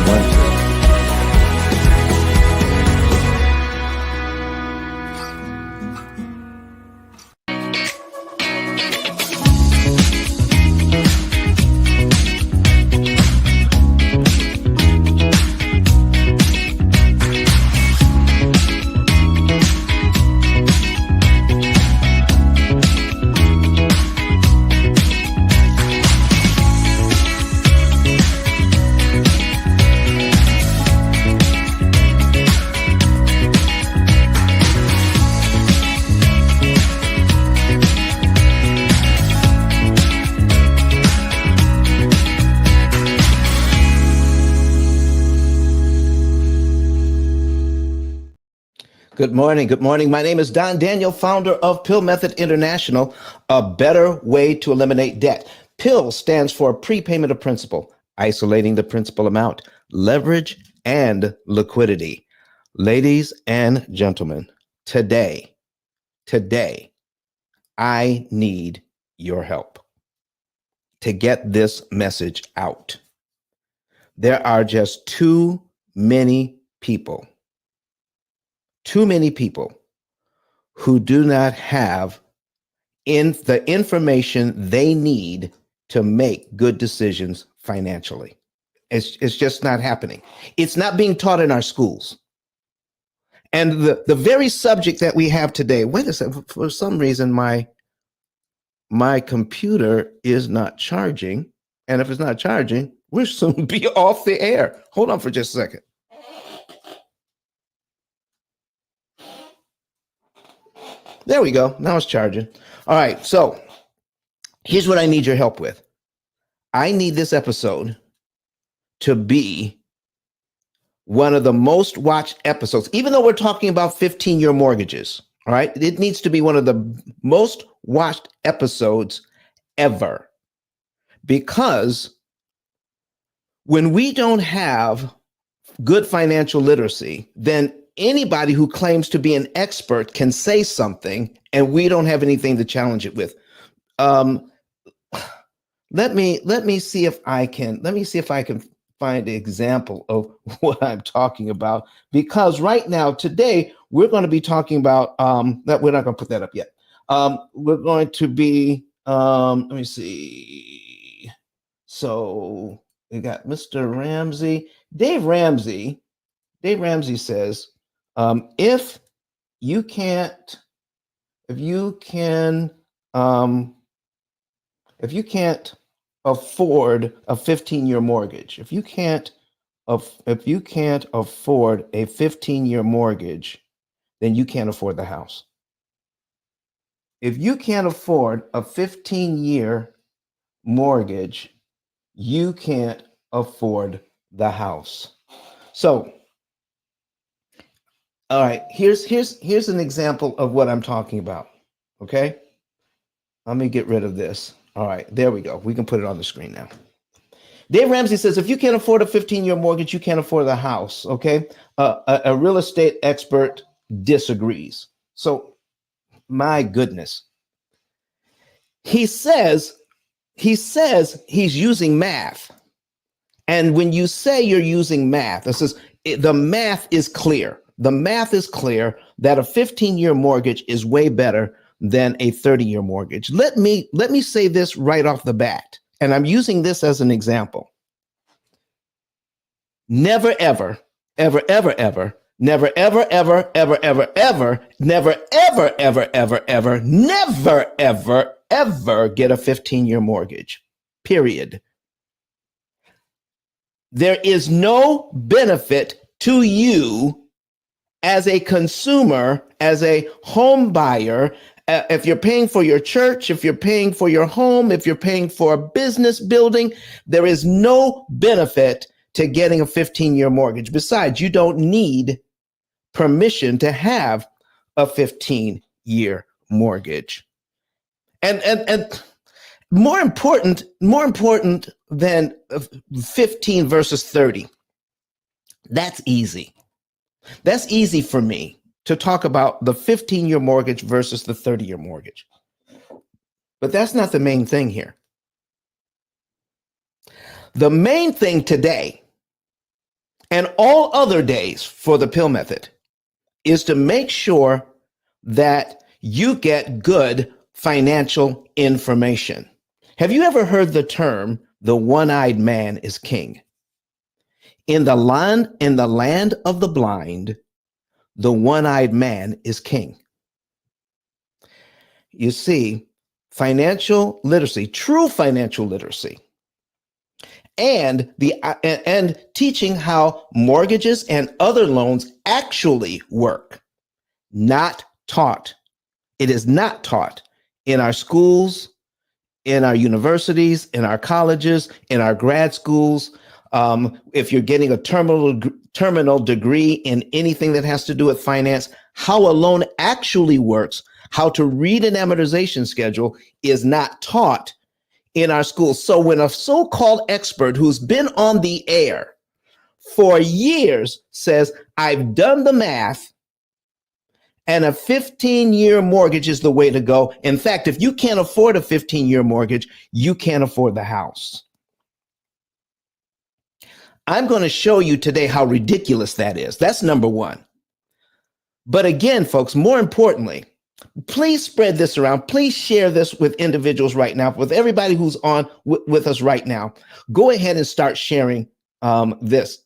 1, 2. Good morning. Good morning. My name is Don Daniel, founder of P.I.L.L Method International, a better way to eliminate debt. P.I.L.L stands for prepayment of principal, isolating the principal amount, leverage, and liquidity. Ladies and gentlemen, today, I need your help to get this message out. There are just too many people who do not have the information they need to make good decisions financially. It's just not happening. It's not being taught in our schools. And the very subject that we have today, wait a second, for some reason, my computer is not charging. And if it's not charging, we'll soon be off the air. Hold on for just a second. There we go. Now it's charging. All right. So here's what I need your help with. I need this episode to be one of the most watched episodes, even though we're talking about 15-year mortgages. All right. It needs to be one of the most watched episodes ever, because when we don't have good financial literacy, then anybody who claims to be an expert can say something and we don't have anything to challenge it with. Let me see if I can find an example of what I'm talking about, because right now, today, we're going to be talking about that. We're not going to put that up yet. We're going to be, let me see. So we got Mr. Ramsey, Dave Ramsey says, if you can't afford a 15-year mortgage, if you can't afford a 15-year mortgage, then you can't afford the house. If you can't afford a 15-year mortgage, you can't afford the house. So, all right, here's an example of what I'm talking about. Okay, let me get rid of this. All right, there we go. We can put it on the screen now. Dave Ramsey says, if you can't afford a 15-year mortgage, you can't afford the house. Okay, a real estate expert disagrees. So, my goodness, he says he's using math. And when you say you're using math, it says the math is clear. The math is clear that a 15-year mortgage is way better than a 30-year mortgage. Let me say this right off the bat, and I'm using this as an example. Never, ever, ever, ever, ever, never, ever, ever, ever, ever, ever, never, ever, ever, ever, ever, never, ever, ever get a 15-year mortgage, period. There is no benefit to you as a consumer, as a home buyer. If you're paying for your church, if you're paying for your home, if you're paying for a business building, there is no benefit to getting a 15-year mortgage. Besides, you don't need permission to have a 15-year mortgage. And more important than 15 versus 30. That's easy. That's easy for me to talk about the 15-year mortgage versus the 30-year mortgage. But that's not the main thing here. The main thing today and all other days for the P.I.L.L method is to make sure that you get good financial information. Have you ever heard the term, the one-eyed man is king? In the land of the blind, the one-eyed man is king. You see, financial literacy, true financial literacy, and teaching how mortgages and other loans actually work, not taught. It is not taught in our schools, in our universities, in our colleges, in our grad schools. If you're getting a terminal degree in anything that has to do with finance, how a loan actually works, how to read an amortization schedule is not taught in our schools. So when a so-called expert who's been on the air for years says, I've done the math, and a 15-year mortgage is the way to go. In fact, if you can't afford a 15-year mortgage, you can't afford the house. I'm going to show you today how ridiculous that is. That's number one. But again, folks, more importantly, please spread this around. Please share this with individuals right now, with everybody who's on with us right now. Go ahead and start sharing this.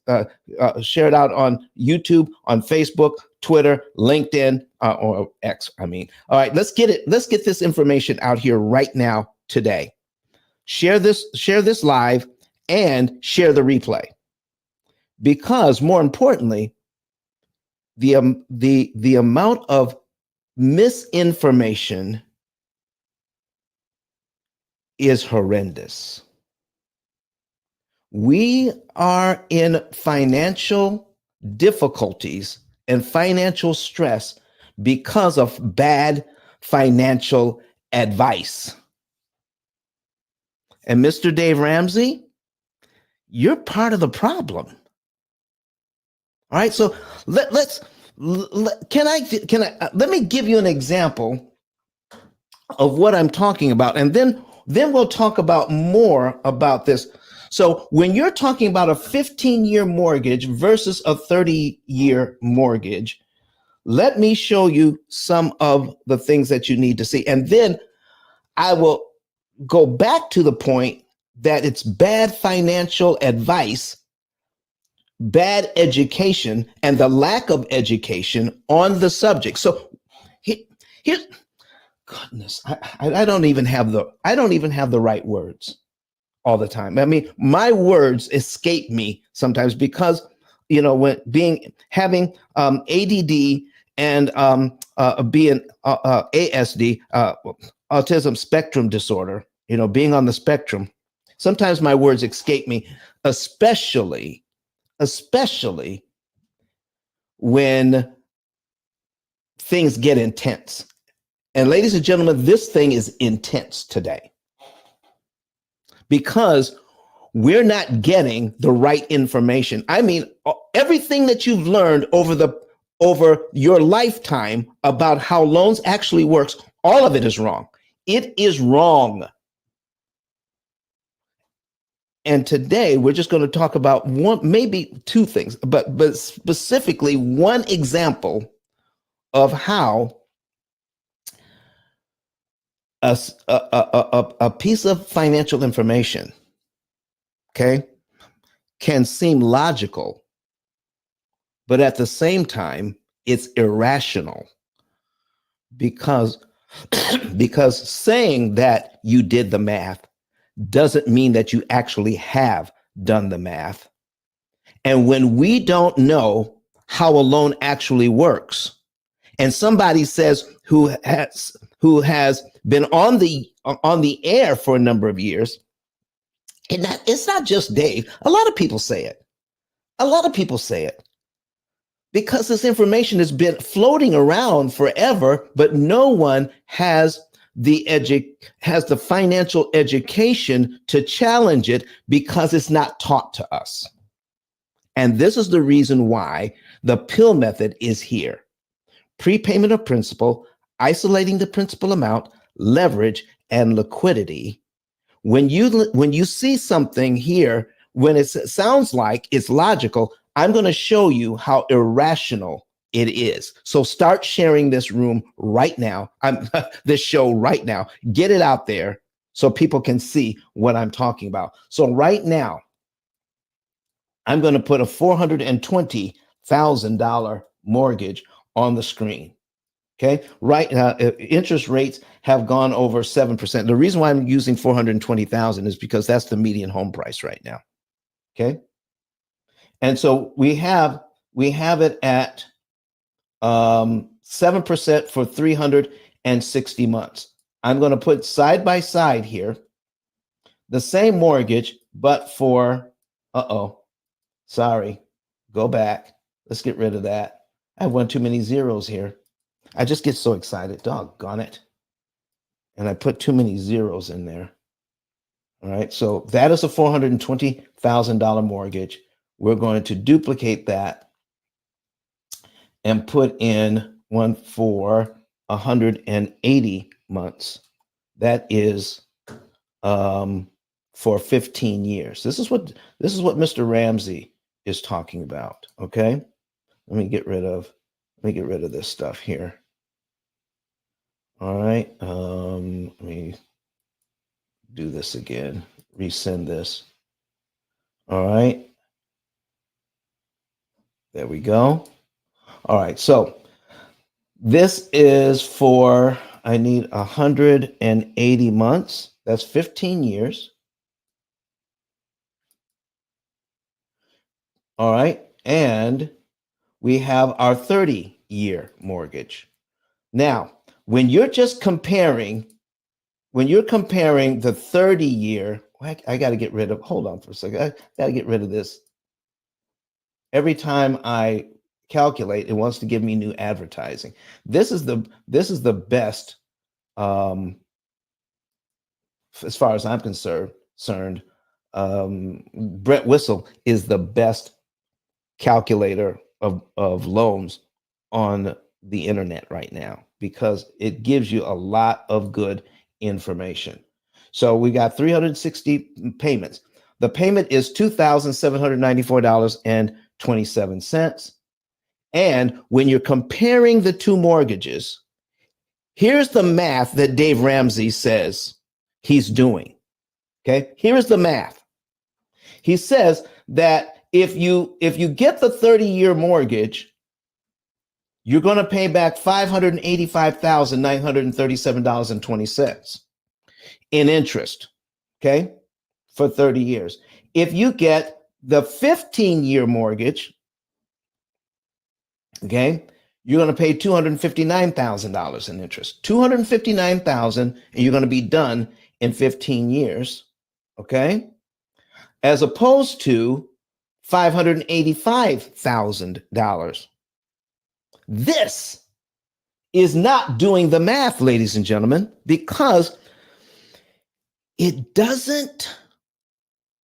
Share it out on YouTube, on Facebook, Twitter, LinkedIn, or X, I mean. All right, let's get it. Let's get this information out here right now today. Share this live and share the replay. Because more importantly, the amount of misinformation is horrendous. We are in financial difficulties and financial stress because of bad financial advice. And Mr. Dave Ramsey, you're part of the problem. All right, so let me give you an example of what I'm talking about, and then we'll talk about more about this. So when you're talking about a 15-year mortgage versus a 30-year mortgage, let me show you some of the things that you need to see, and then I will go back to the point that it's bad financial advice, bad education, and the lack of education on the subject. So here's, goodness, I don't even have the right words all the time. I mean, my words escape me sometimes because, you know, having ADD and being ASD, autism spectrum disorder, you know, being on the spectrum, sometimes my words escape me, especially when things get intense. And ladies and gentlemen, this thing is intense today because we're not getting the right information. I mean, everything that you've learned over your lifetime about how loans actually works, all of it is wrong. It is wrong. And today we're just going to talk about one, maybe two things, but specifically one example of how a piece of financial information, okay, can seem logical, but at the same time, it's irrational because saying that you did the math doesn't mean that you actually have done the math. And when we don't know how a loan actually works, and somebody says who has been on the air for a number of years, and it's not just Dave. A lot of people say it. Because this information has been floating around forever, but no one has the financial education to challenge it because it's not taught to us. And this is the reason why the P.I.L.L method is here. Prepayment of principal, isolating the principal amount, leverage, and liquidity. When you see something here, when it sounds like it's logical, I'm going to show you how irrational it is. So start sharing this room right now. This show right now. Get it out there so people can see what I'm talking about. So right now, I'm going to put a $420,000 mortgage on the screen. Okay, right now, interest rates have gone over 7%. The reason why I'm using 420,000 is because that's the median home price right now. Okay, and so we have it at 7% for 360 months. I'm going to put side by side here the same mortgage, but for sorry, go back. Let's get rid of that. I have one too many zeros here. I just get so excited, doggone it. And I put too many zeros in there. All right, so that is a $420,000 mortgage. We're going to duplicate that and put in one for 180 months. That is for 15 years. This is what Mr. Ramsey is talking about. Okay, let me get rid of this stuff here. All right, let me do this again, resend this. All right, there we go. All right, so this is for, I need 180 months. That's 15 years. All right, and we have our 30-year mortgage. Now, when you're comparing the 30-year, I got to get rid of, hold on for a second. I got to get rid of this. Every time I calculate, it wants to give me new advertising. This is the best, as far as I'm concerned. Brett Whistle is the best calculator of loans on the internet right now, because it gives you a lot of good information. So we got 360 payments. The payment is $2,794.27. And when you're comparing the two mortgages, here's the math that Dave Ramsey says he's doing. Okay, here's the math. He says that if you get the 30-year mortgage, you're going to pay back $585,937.20 in interest, okay, for 30 years. If you get the 15-year mortgage, okay, you're going to pay $259,000 in interest. $259,000, and you're going to be done in 15 years, okay, as opposed to $585,000. This is not doing the math, ladies and gentlemen, because it doesn't,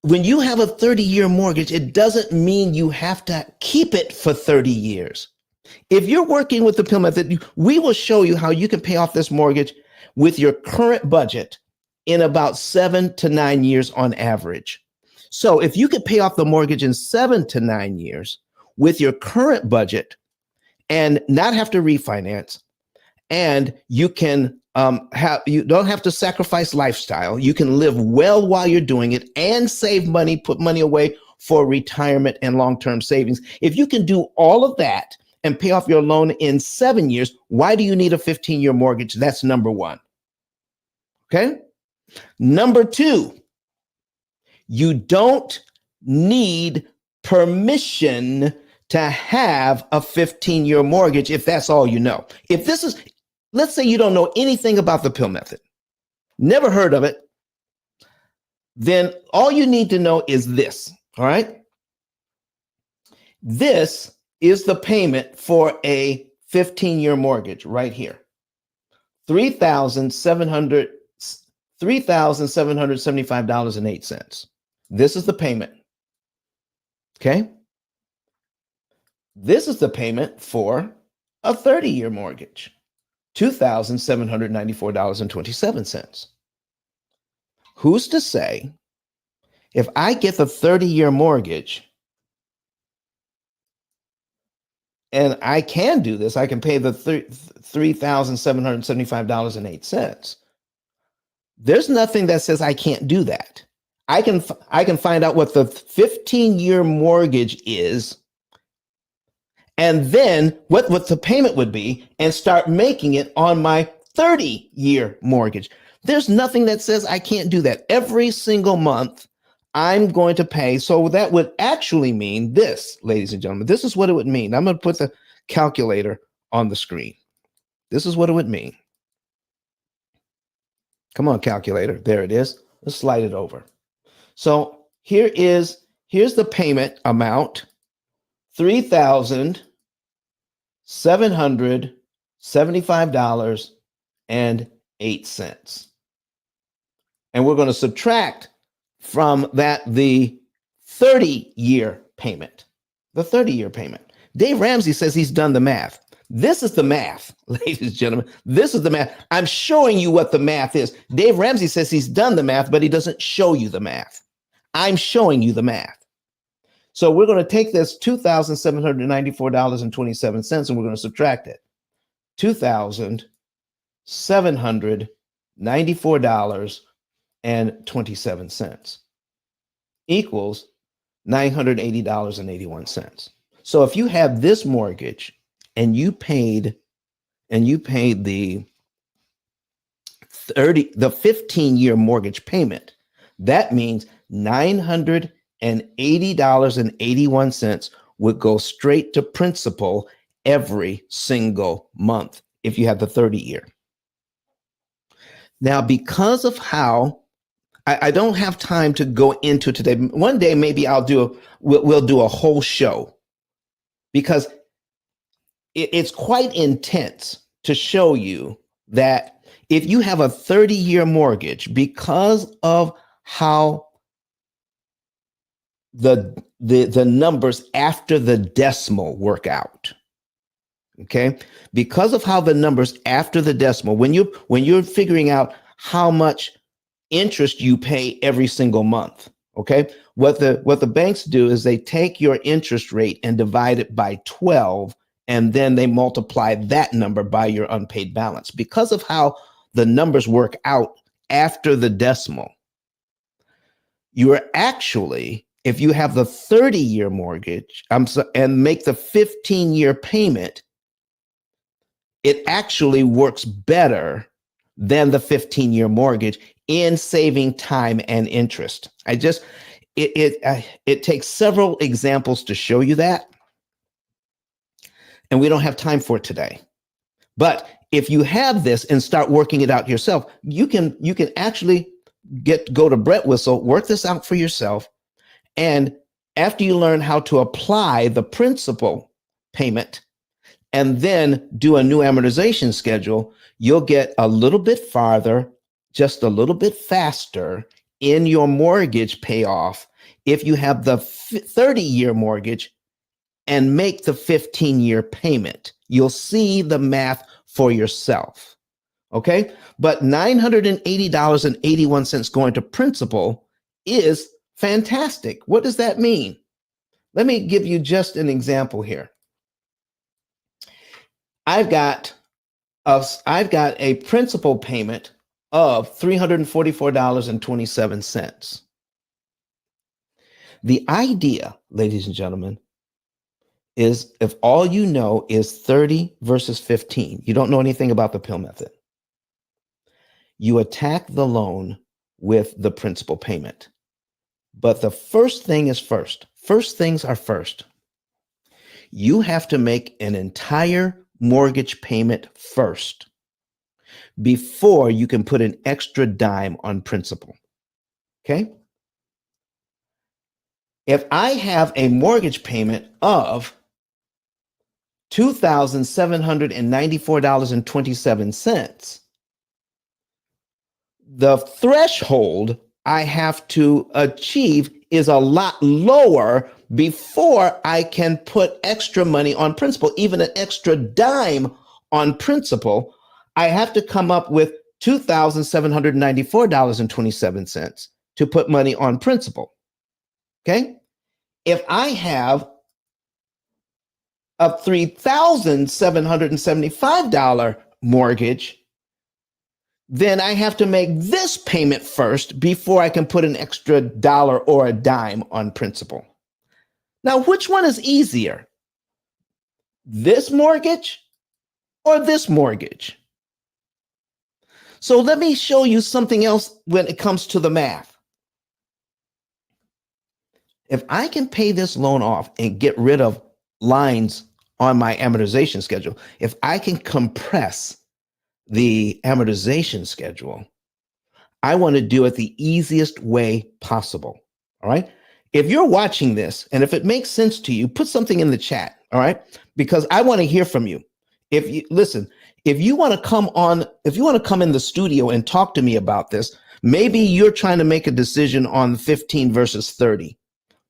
when you have a 30-year mortgage, it doesn't mean you have to keep it for 30 years. If you're working with the P.I.L.L method, we will show you how you can pay off this mortgage with your current budget in about 7 to 9 years on average. So if you could pay off the mortgage in 7 to 9 years with your current budget and not have to refinance, and you can you don't have to sacrifice lifestyle, you can live well while you're doing it and save money, put money away for retirement and long-term savings. If you can do all of that and pay off your loan in 7 years, why do you need a 15-year mortgage? That's number one. Okay. Number two, you don't need permission to have a 15-year mortgage if that's all you know. If this is, let's say you don't know anything about the P.I.L.L method, never heard of it, then all you need to know is this, all right? This is the payment for a 15-year mortgage right here. $3,775.08. This is the payment. Okay? This is the payment for a 30-year mortgage. $2,794.27. Who's to say if I get the 30-year mortgage and I can do this. I can pay the $3,775.08. There's nothing that says I can't do that. I can find out what the 15-year mortgage is, and then what the payment would be, and start making it on my 30-year mortgage. There's nothing that says I can't do that. Every single month, I'm going to pay. So that would actually mean this, ladies and gentlemen. This is what it would mean. I'm going to put the calculator on the screen. This is what it would mean. Come on, calculator. There it is. Let's slide it over. So here's the payment amount, $3,775.08. And we're going to subtract from that the 30-year payment. The 30-year payment. Dave Ramsey says he's done the math. This is the math, ladies and gentlemen. This is the math. I'm showing you what the math is. Dave Ramsey says he's done the math, but he doesn't show you the math. I'm showing you the math. So we're going to take this $2,794.27 and we're going to subtract it. $2,794.27 equals $980.81. So if you have this mortgage and you paid the 15-year mortgage payment, that means $980.81 would go straight to principal every single month if you have the 30-year. Now, because of how I don't have time to go into today. One day, maybe we'll do a whole show, because it's quite intense to show you that if you have a 30-year mortgage, because of how the numbers after the decimal work out. Okay, because of how the numbers after the decimal, when you're figuring out how much interest you pay every single month, okay, what the banks do is they take your interest rate and divide it by 12, and then they multiply that number by your unpaid balance. Because of how the numbers work out after the decimal, you are actually, if you have the 30-year mortgage and make the 15-year payment, it actually works better than the 15-year mortgage in saving time and interest. It takes several examples to show you that, and we don't have time for it today. But if you have this and start working it out yourself, you can actually go to Brett Whistle, work this out for yourself, and after you learn how to apply the principal payment and then do a new amortization schedule, you'll get a little bit farther, just a little bit faster in your mortgage payoff if you have the 30-year mortgage and make the 15-year payment. You'll see the math for yourself. Okay? But $980.81 going to principal is fantastic. What does that mean? Let me give you just an example here. I've got a principal payment of $344.27. The idea, ladies and gentlemen, is if all you know is 30 versus 15, you don't know anything about the P.I.L.L method, you attack the loan with the principal payment. But the first thing is first. First things are first. You have to make an entire mortgage payment first before you can put an extra dime on principal. Okay? If I have a mortgage payment of $2,794.27, the threshold I have to achieve is a lot lower before I can put extra money on principal, even an extra dime on principal. I have to come up with $2,794.27 to put money on principal. Okay? If I have a $3,775 mortgage, then I have to make this payment first before I can put an extra dollar or a dime on principal. Now, which one is easier? This mortgage or this mortgage? So let me show you something else when it comes to the math. If I can pay this loan off and get rid of lines on my amortization schedule, if I can compress the amortization schedule, I want to do it the easiest way possible. All right. If you're watching this and if it makes sense to you, put something in the chat. All right. Because I want to hear from you. If you listen, if you want to come in the studio and talk to me about this, maybe you're trying to make a decision on 15 versus 30.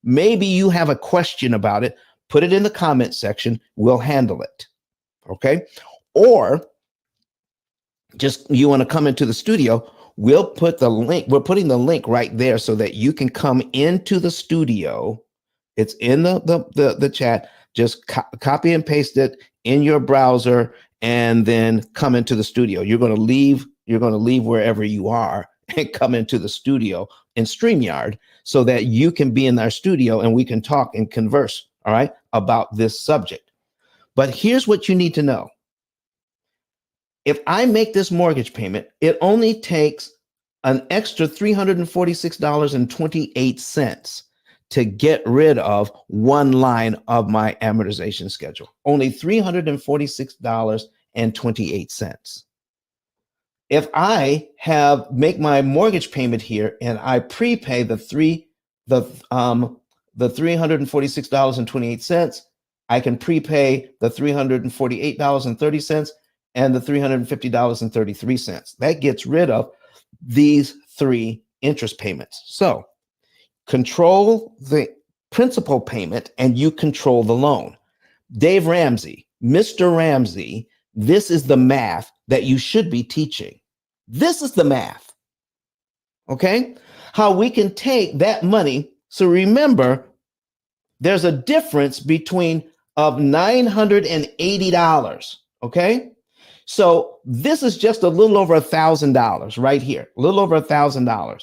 Maybe you have a question about it. Put it in the comment section. We'll handle it. Okay. Or just you want to come into the studio, we'll put the link. We're putting the link right there so that you can come into the studio. It's in the chat. Just copy and paste it in your browser and then come into the studio. You're going to leave wherever you are and come into the studio in StreamYard so that you can be in our studio and we can talk and converse, all right, about this subject. But here's what you need to know. If I make this mortgage payment, it only takes an extra $346.28 to get rid of one line of my amortization schedule. Only $346.28. If I make my mortgage payment here and I prepay the $346.28, I can prepay the $348.30 and the $350.33. That gets rid of these three interest payments. So control the principal payment and you control the loan. Dave Ramsey, Mr. Ramsey, this is the math that you should be teaching. This is the math. Okay? How we can take that money. So remember, there's a difference between of $980. Okay? So this is just a little over $1,000 right here, a little over $1,000.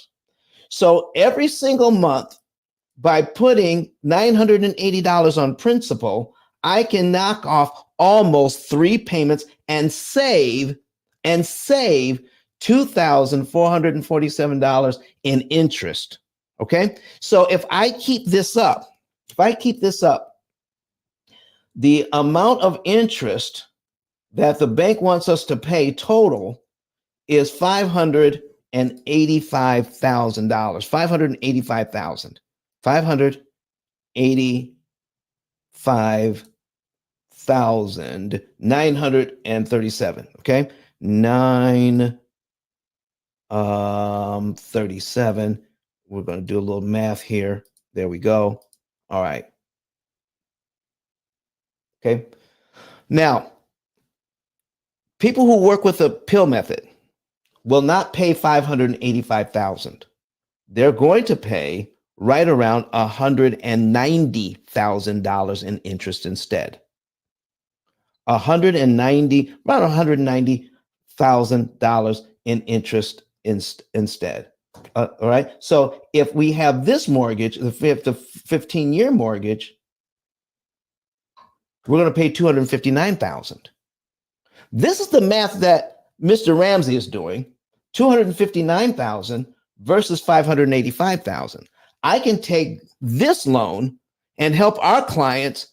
So every single month, by putting $980 on principal, I can knock off almost 3 payments and save $2,447 in interest. Okay. So if I keep this up, the amount of interest that the bank wants us to pay total is $585,000. $585,937. Okay, 937. We're going to do a little math here. There we go. All right. Okay. Now, people who work with the P.I.L.L method will not pay $585,000. They're going to pay right around $190,000 in interest instead. Around $190,000 in interest instead. All right. So if we have this mortgage, the 15-year mortgage, we're going to pay $259,000. This is the math that Mr. Ramsey is doing. $259,000 versus $585,000. I can take this loan and help our clients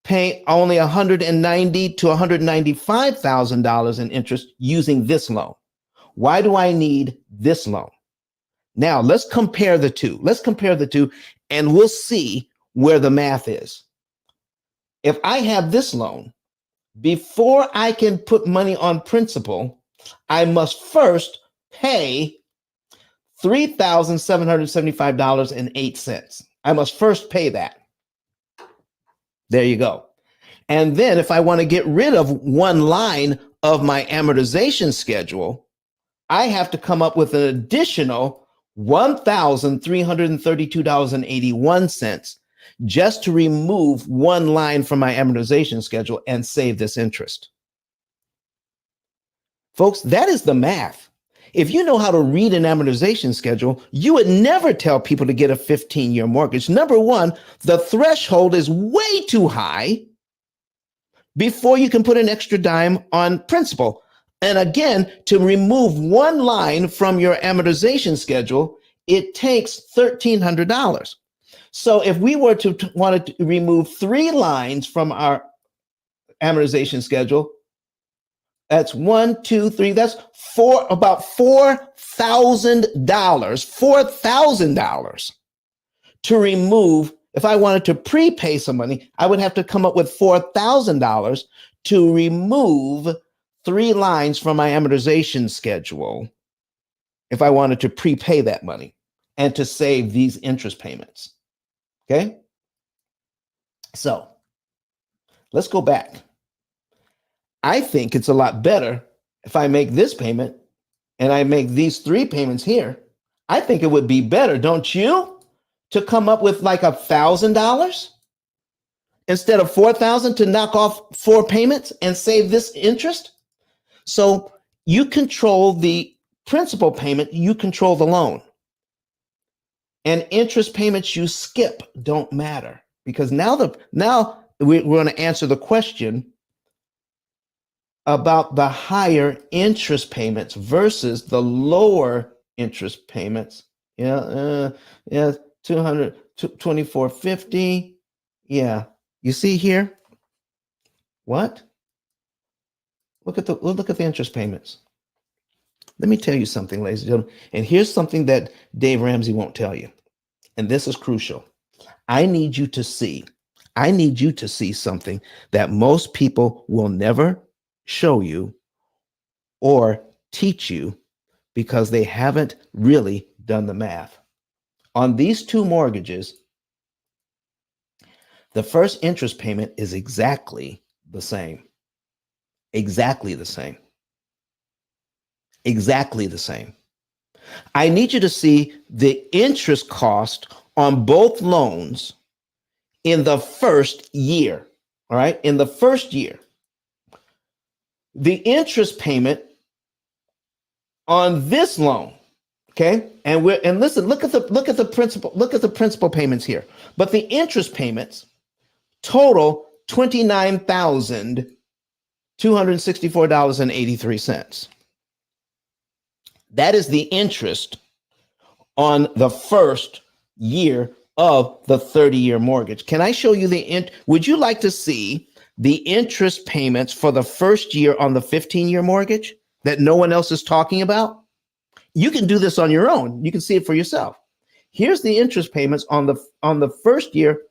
pay only $190,000 to $195,000 in interest using this loan. Why do I need this loan? Now let's compare the two. And we'll see where the math is. If I have this loan, before I can put money on principal, I must first pay $3,775.08. I must first pay that. There you go. And then if I want to get rid of one line of my amortization schedule, I have to come up with an additional $1,332.81 just to remove one line from my amortization schedule and save this interest. Folks, that is the math. If you know how to read an amortization schedule, you would never tell people to get a 15-year mortgage. Number one, the threshold is way too high before you can put an extra dime on principal. And again, to remove one line from your amortization schedule, it takes $1,300. So if we were to want to remove 3 lines from our amortization schedule, that's 1, 2, 3, that's about $4,000 to remove. If I wanted to prepay some money, I would have to come up with $4,000 to remove 3 lines from my amortization schedule if I wanted to prepay that money and to save these interest payments. Okay? So let's go back. I think it's a lot better if I make this payment and I make these 3 payments here. I think it would be better, don't you, to come up with like $1,000 instead of $4,000 to knock off 4 payments and save this interest? So you control the principal payment, you control the loan. And interest payments you skip don't matter, because now we're going to answer the question about the higher interest payments versus the lower interest payments. Yeah, 2450. Yeah, you see here. What? Look at the interest payments. Let me tell you something, ladies and gentlemen. And here's something that Dave Ramsey won't tell you. And this is crucial. I need you to see something that most people will never show you or teach you because they haven't really done the math. On these 2 mortgages, the first interest payment is exactly the same. Exactly the same. Exactly the same. I need you to see the interest cost on both loans in the first year. All right. In the first year, the interest payment on this loan. Okay. And listen, look at the principal payments here. But the interest payments total $29,264.83. That is the interest on the first year of the 30-year mortgage. Can I show you would you like to see the interest payments for the first year on the 15-year mortgage that no one else is talking about? You can do this on your own. You can see it for yourself. Here's the interest payments on the first year,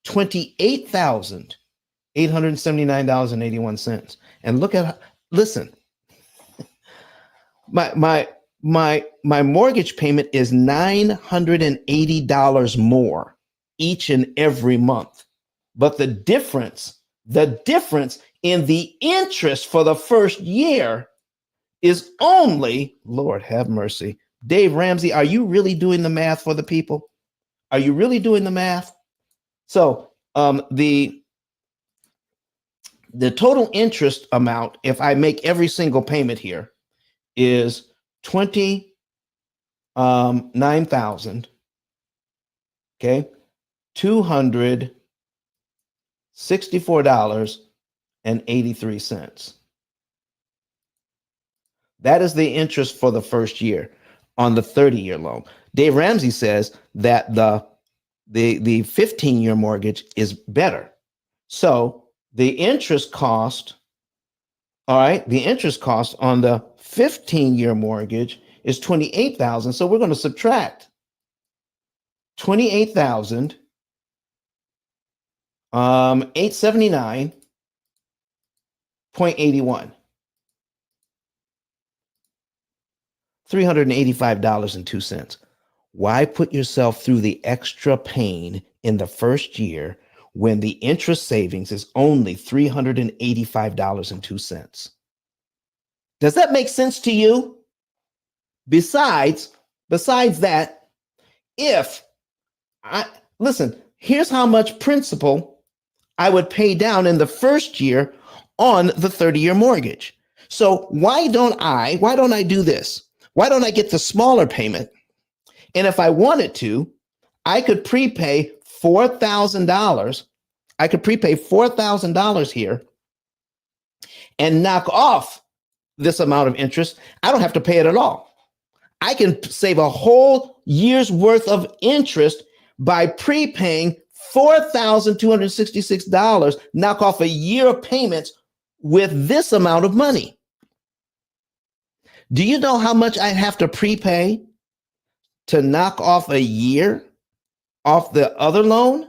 $28,879.81. And listen, my mortgage payment is $980 more each and every month. But the difference in the interest for the first year is only, Lord have mercy. Dave Ramsey, are you really doing the math for the people? Are you really doing the math? So the total interest amount, if I make every single payment here, is $29,000. Okay, $264.83. That is the interest for the first year on the 30-year loan. Dave Ramsey says that the 15-year mortgage is better. So the interest cost, all right, the interest cost on the 15-year mortgage is $28,000. So we're going to subtract $28,879.81. $385.02. Why put yourself through the extra pain in the first year when the interest savings is only $385.02? Does that make sense to you? Besides that, if listen, here's how much principal I would pay down in the first year on the 30-year mortgage. So why don't I do this? Why don't I get the smaller payment? And if I wanted to, I could prepay $4,000. I could prepay $4,000 here and knock off this amount of interest. I don't have to pay it at all. I can save a whole year's worth of interest by prepaying $4,266, knock off a year of payments with this amount of money. Do you know how much I have to prepay to knock off a year off the other loan?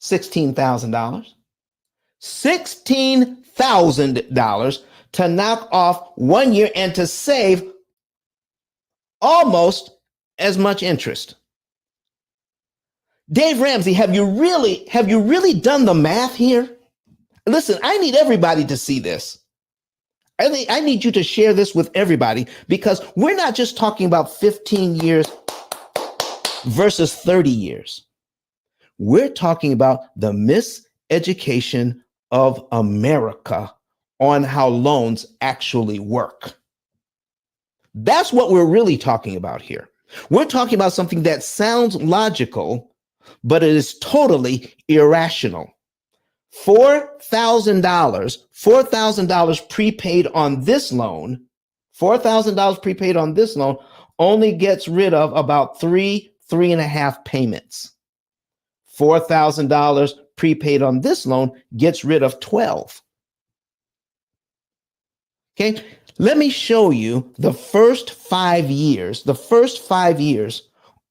$16,000. $16,000 to knock off 1 year and to save almost as much interest. Dave Ramsey, have you really done the math here? Listen, I need everybody to see this. I need you to share this with everybody, because we're not just talking about 15 years versus 30 years. We're talking about the miseducation of America on how loans actually work. That's what we're really talking about here. We're talking about something that sounds logical, but it is totally irrational. $4,000 prepaid on this loan, $4,000 prepaid on this loan only gets rid of about three and a half payments. $4,000 prepaid on this loan gets rid of 12. Okay, let me show you the first 5 years,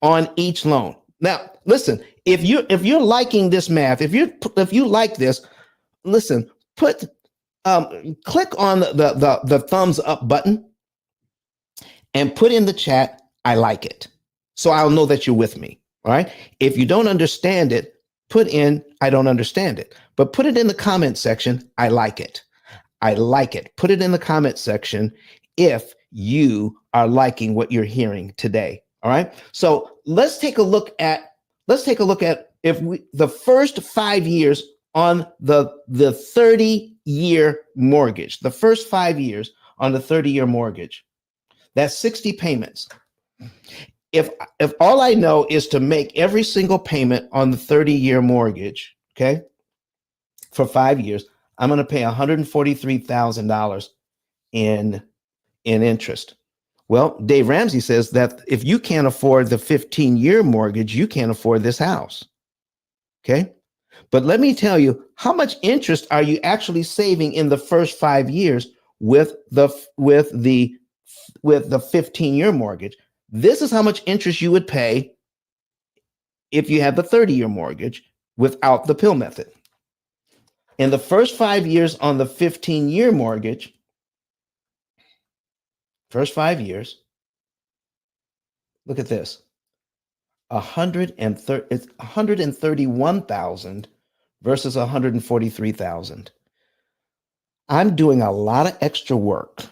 on each loan. Now, listen, if you're liking this math, if you like this, listen, click on the thumbs up button and put in the chat, I like it. So I'll know that you're with me. All right. If you don't understand it, put in, I don't understand it, but put it in the comment section. I like it. I like it. Put it in the comment section if you are liking what you're hearing today. All right. So let's take a look at the first 5 years on the 30-year mortgage, the first 5 years on the 30-year mortgage. That's 60 payments. If all I know is to make every single payment on the 30-year mortgage, okay, for 5 years, I'm going to pay $143,000 in interest. Well, Dave Ramsey says that if you can't afford the 15-year mortgage, you can't afford this house. Okay. But let me tell you, how much interest are you actually saving in the first 5 years with the 15-year mortgage? This is how much interest you would pay if you had the 30-year mortgage without the P.I.L.L method. In the first 5 years on the 15-year mortgage, first 5 years, look at this, $131,000 versus $143,000. I'm doing a lot of extra work.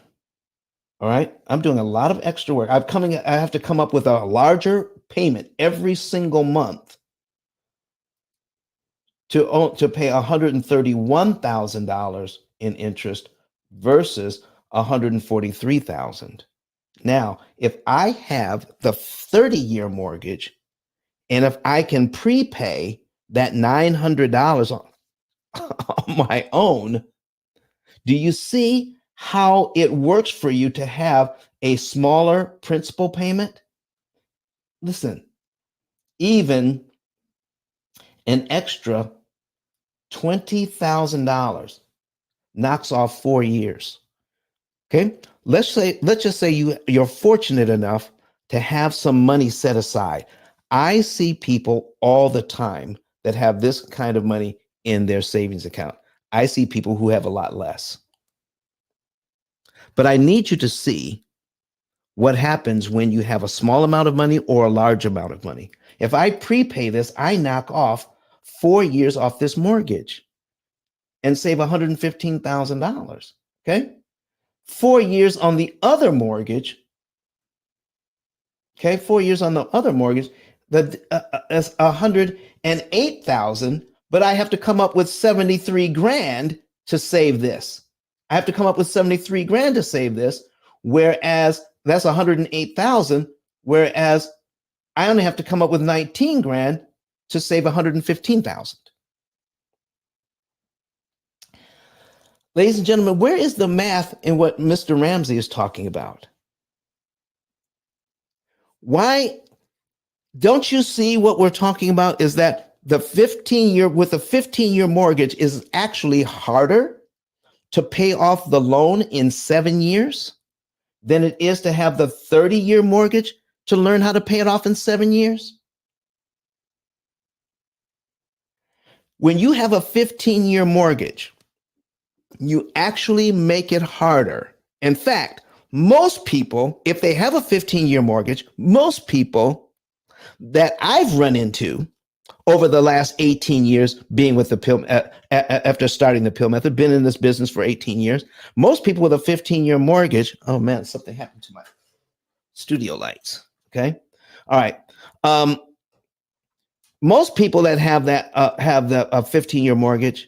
All right. I'm doing a lot of extra work. I have to come up with a larger payment every single month to pay $131,000 in interest versus $143,000. Now, if I have the 30-year mortgage, and if I can prepay that $900 on my own, do you see how it works for you to have a smaller principal payment? Listen, even an extra $20,000 knocks off 4 years. Okay, let's just say you're fortunate enough to have some money set aside. I see people all the time that have this kind of money in their savings account. I see people who have a lot less. But I need you to see what happens when you have a small amount of money or a large amount of money. If I prepay this, I knock off 4 years off this mortgage and save $115,000. Okay. 4 years on the other mortgage. Okay. 4 years on the other mortgage. That's 108,000, but I have to come up with 73 grand to save this. I have to come up with 73 grand to save this, whereas that's 108,000, whereas I only have to come up with 19 grand to save 115,000. Ladies and gentlemen, where is the math in what Mr. Ramsey is talking about? Why don't you see what we're talking about is that the 15-year mortgage is actually harder to pay off the loan in 7 years than it is to have the 30-year mortgage to learn how to pay it off in 7 years? When you have a 15-year mortgage, you actually make it harder. In fact, most people, if they have a 15-year mortgage, most people that I've run into over the last 18 years being with the P.I.L.L, after starting the P.I.L.L method, been in this business for 18 years, most people with a 15-year mortgage, oh man, something happened to my studio lights. Okay. All right. Most people that have the 15-year mortgage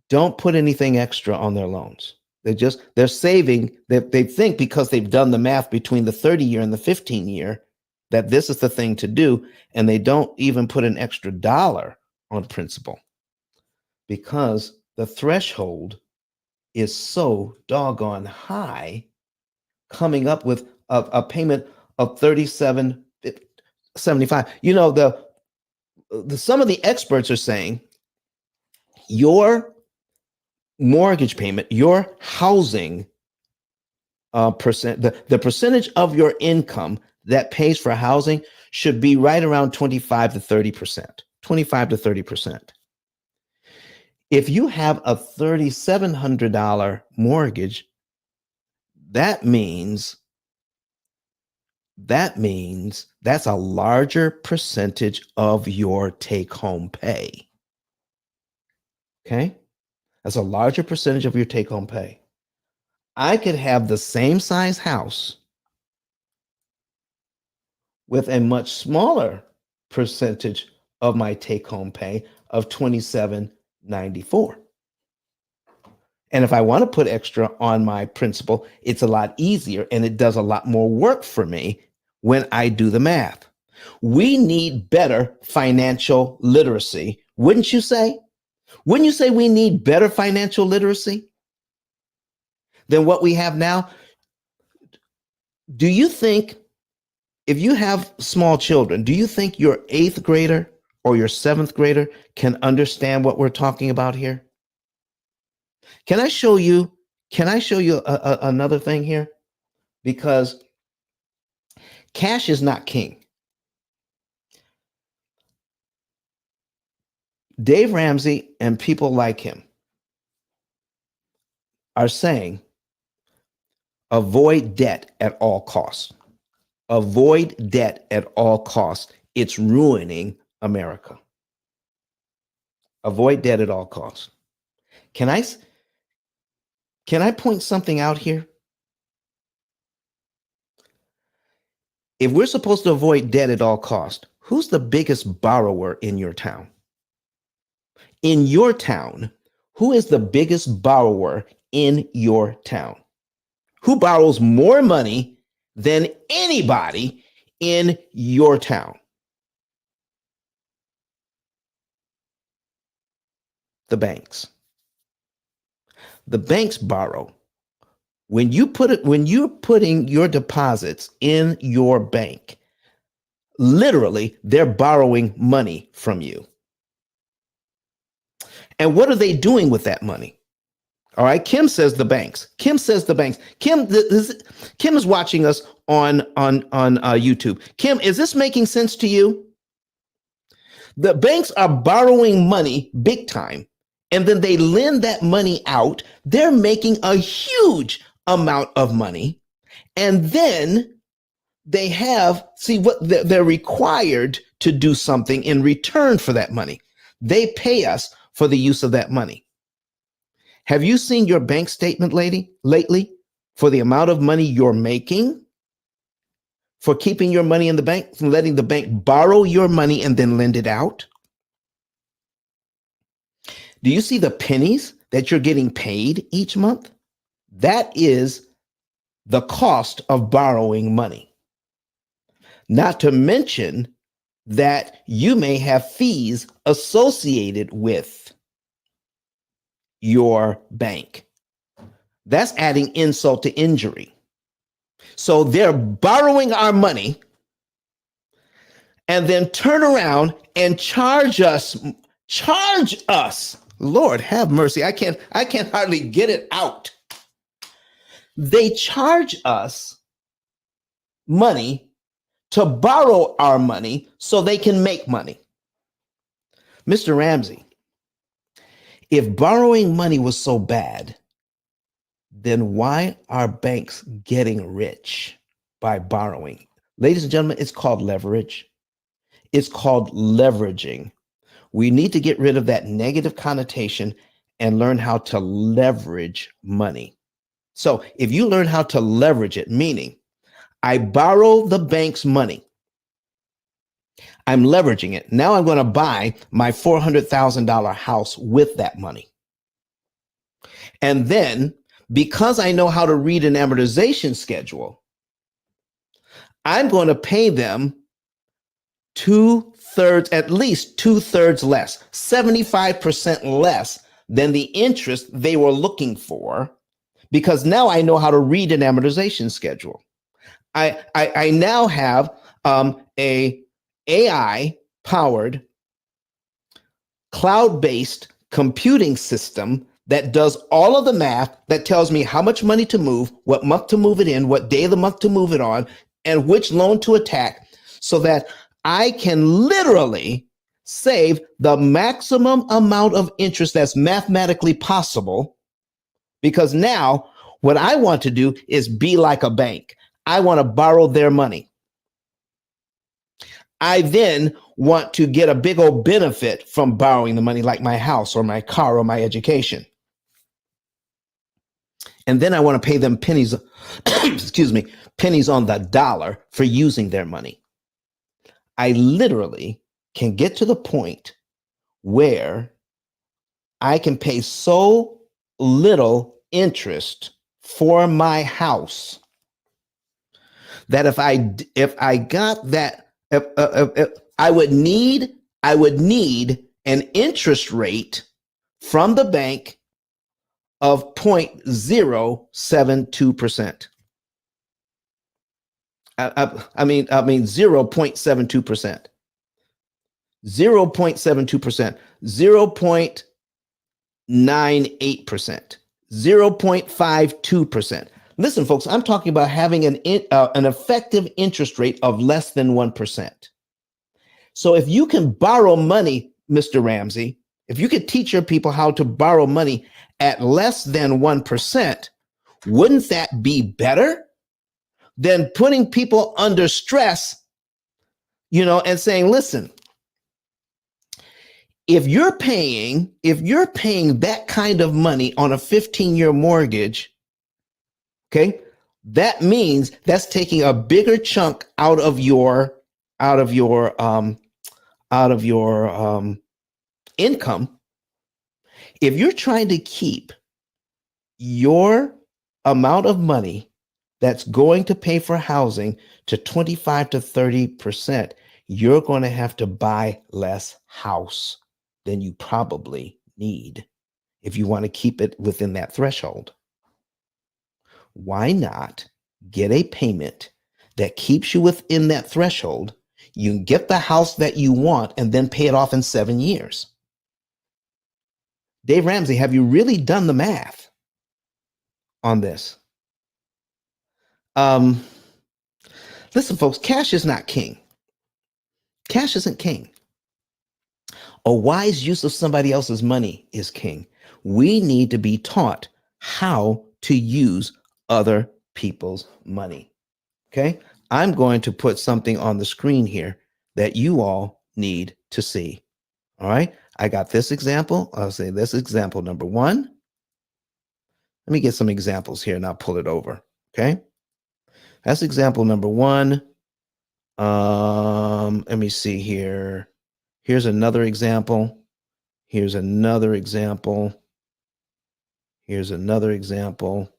don't put anything extra on their loans. They're saving. They think because they've done the math between the 30-year and the 15-year that this is the thing to do, and they don't even put an extra dollar on principal because the threshold is so doggone high, coming up with a payment of $37.75. You know, some of the experts are saying your mortgage payment, your housing percent, the percentage of your income that pays for housing should be right around 25 to 30%. 25 to 30%. If you have a $3,700 mortgage, that means that's a larger percentage of your take-home pay. Okay? That's a larger percentage of your take-home pay. I could have the same size house with a much smaller percentage of my take-home pay of $27.94. And if I want to put extra on my principal, it's a lot easier and it does a lot more work for me when I do the math. We need better financial literacy, wouldn't you say? Wouldn't you say we need better financial literacy than what we have now? Do you think, if you have small children, do you think your 8th grader or your 7th grader can understand what we're talking about here? Can I show you another thing here? Because cash is not king. Dave Ramsey and people like him are saying avoid debt at all costs. Avoid debt at all costs. It's ruining America. Avoid debt at all costs. Can I point something out here? If we're supposed to avoid debt at all costs, who's the biggest borrower in your town? In your town, who is the biggest borrower in your town? Who borrows more money than anybody in your town? The banks. The banks borrow. When you're putting your deposits in your bank, literally, they're borrowing money from you. And what are they doing with that money? All right. Kim says the banks. Kim says the banks. Kim is watching us on YouTube. Kim, is this making sense to you? The banks are borrowing money big time, and then they lend that money out. They're making a huge amount of money, and then they they're required to do something in return for that money. They pay us for the use of that money. Have you seen your bank statement lately for the amount of money you're making for keeping your money in the bank, from letting the bank borrow your money and then lend it out? Do you see the pennies that you're getting paid each month? That is the cost of borrowing money. Not to mention that you may have fees associated with your bank. That's adding insult to injury. So they're borrowing our money and then turn around and charge us. Lord have mercy. I can't hardly get it out. They charge us money to borrow our money so they can make money. Mr. Ramsey, if borrowing money was so bad, then why are banks getting rich by borrowing? Ladies and gentlemen, it's called leverage. It's called leveraging. We need to get rid of that negative connotation and learn how to leverage money. So if you learn how to leverage it, meaning I borrow the bank's money, I'm leveraging it. Now I'm going to buy my $400,000 house with that money. And then, because I know how to read an amortization schedule, I'm going to pay them at least two-thirds less, 75% less than the interest they were looking for, because now I know how to read an amortization schedule. I now have a AI-powered, cloud-based computing system that does all of the math, that tells me how much money to move, what month to move it in, what day of the month to move it on, and which loan to attack, so that I can literally save the maximum amount of interest that's mathematically possible. Because now what I want to do is be like a bank. I want to borrow their money. I then want to get a big old benefit from borrowing the money, like my house or my car or my education. And then I want to pay them pennies, pennies on the dollar for using their money. I literally can get to the point where I can pay so little interest for my house that if I got that, I would need an interest rate from the bank of 0.072%. I mean 0.72%, 0.72%, 0.98%, 0.52%. Listen, folks, I'm talking about having an effective interest rate of less than 1%. So if you can borrow money, Mr. Ramsey, if you could teach your people how to borrow money at less than 1%, wouldn't that be better than putting people under stress, and saying, listen, if you're paying that kind of money on a 15-year mortgage, okay, that means that's taking a bigger chunk out of your income. If you're trying to keep your amount of money that's going to pay for housing to 25 to 30%, you're going to have to buy less house than you probably need if you want to keep it within that threshold. Why not get a payment that keeps you within that threshold? You can get the house that you want and then pay it off in 7 years. Dave Ramsey, have you really done the math on this? Listen, folks, cash is not king. Cash isn't king. A wise use of somebody else's money is king. We need to be taught how to use other people's money. Okay? I'm going to put something on the screen here that you all need to see. All right? I got this example. I'll say this example number one. Let me get some examples here and I'll pull it over. Okay? That's example number one. Let me see here. Here's another example. Here's another example. Here's another example.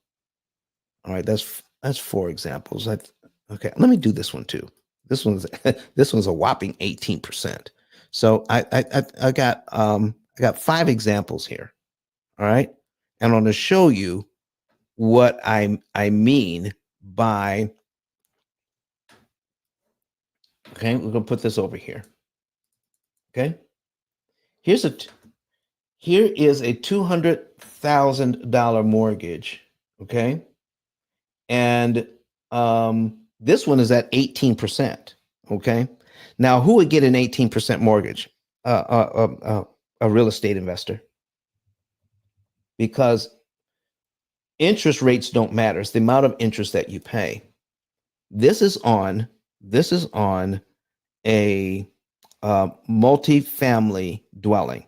All right, that's 4 examples. Okay, let me do this one too. This one's this one's a whopping 18%. So I got 5 examples here. All right, and I'm going to show you what I mean by. Okay, we're going to put this over here. Okay, here is a $200,000 mortgage. Okay, and this one is at 18%. Okay, now who would get an 18% mortgage? A real estate investor, because interest rates don't matter. It's the amount of interest that you pay. This is on a multifamily dwelling.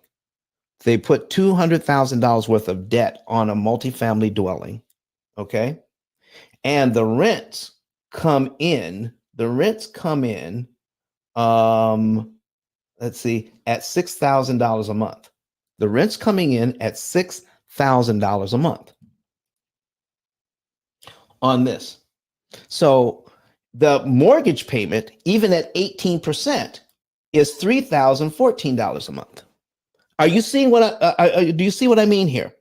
They put $200,000 worth of debt on a multifamily dwelling. Okay, and the rents come in. Let's see, at $6,000 a month. The rent's coming in at $6,000 a month on this. So the mortgage payment, even at 18%, is $3,014 a month. Are you seeing do you see what I mean here?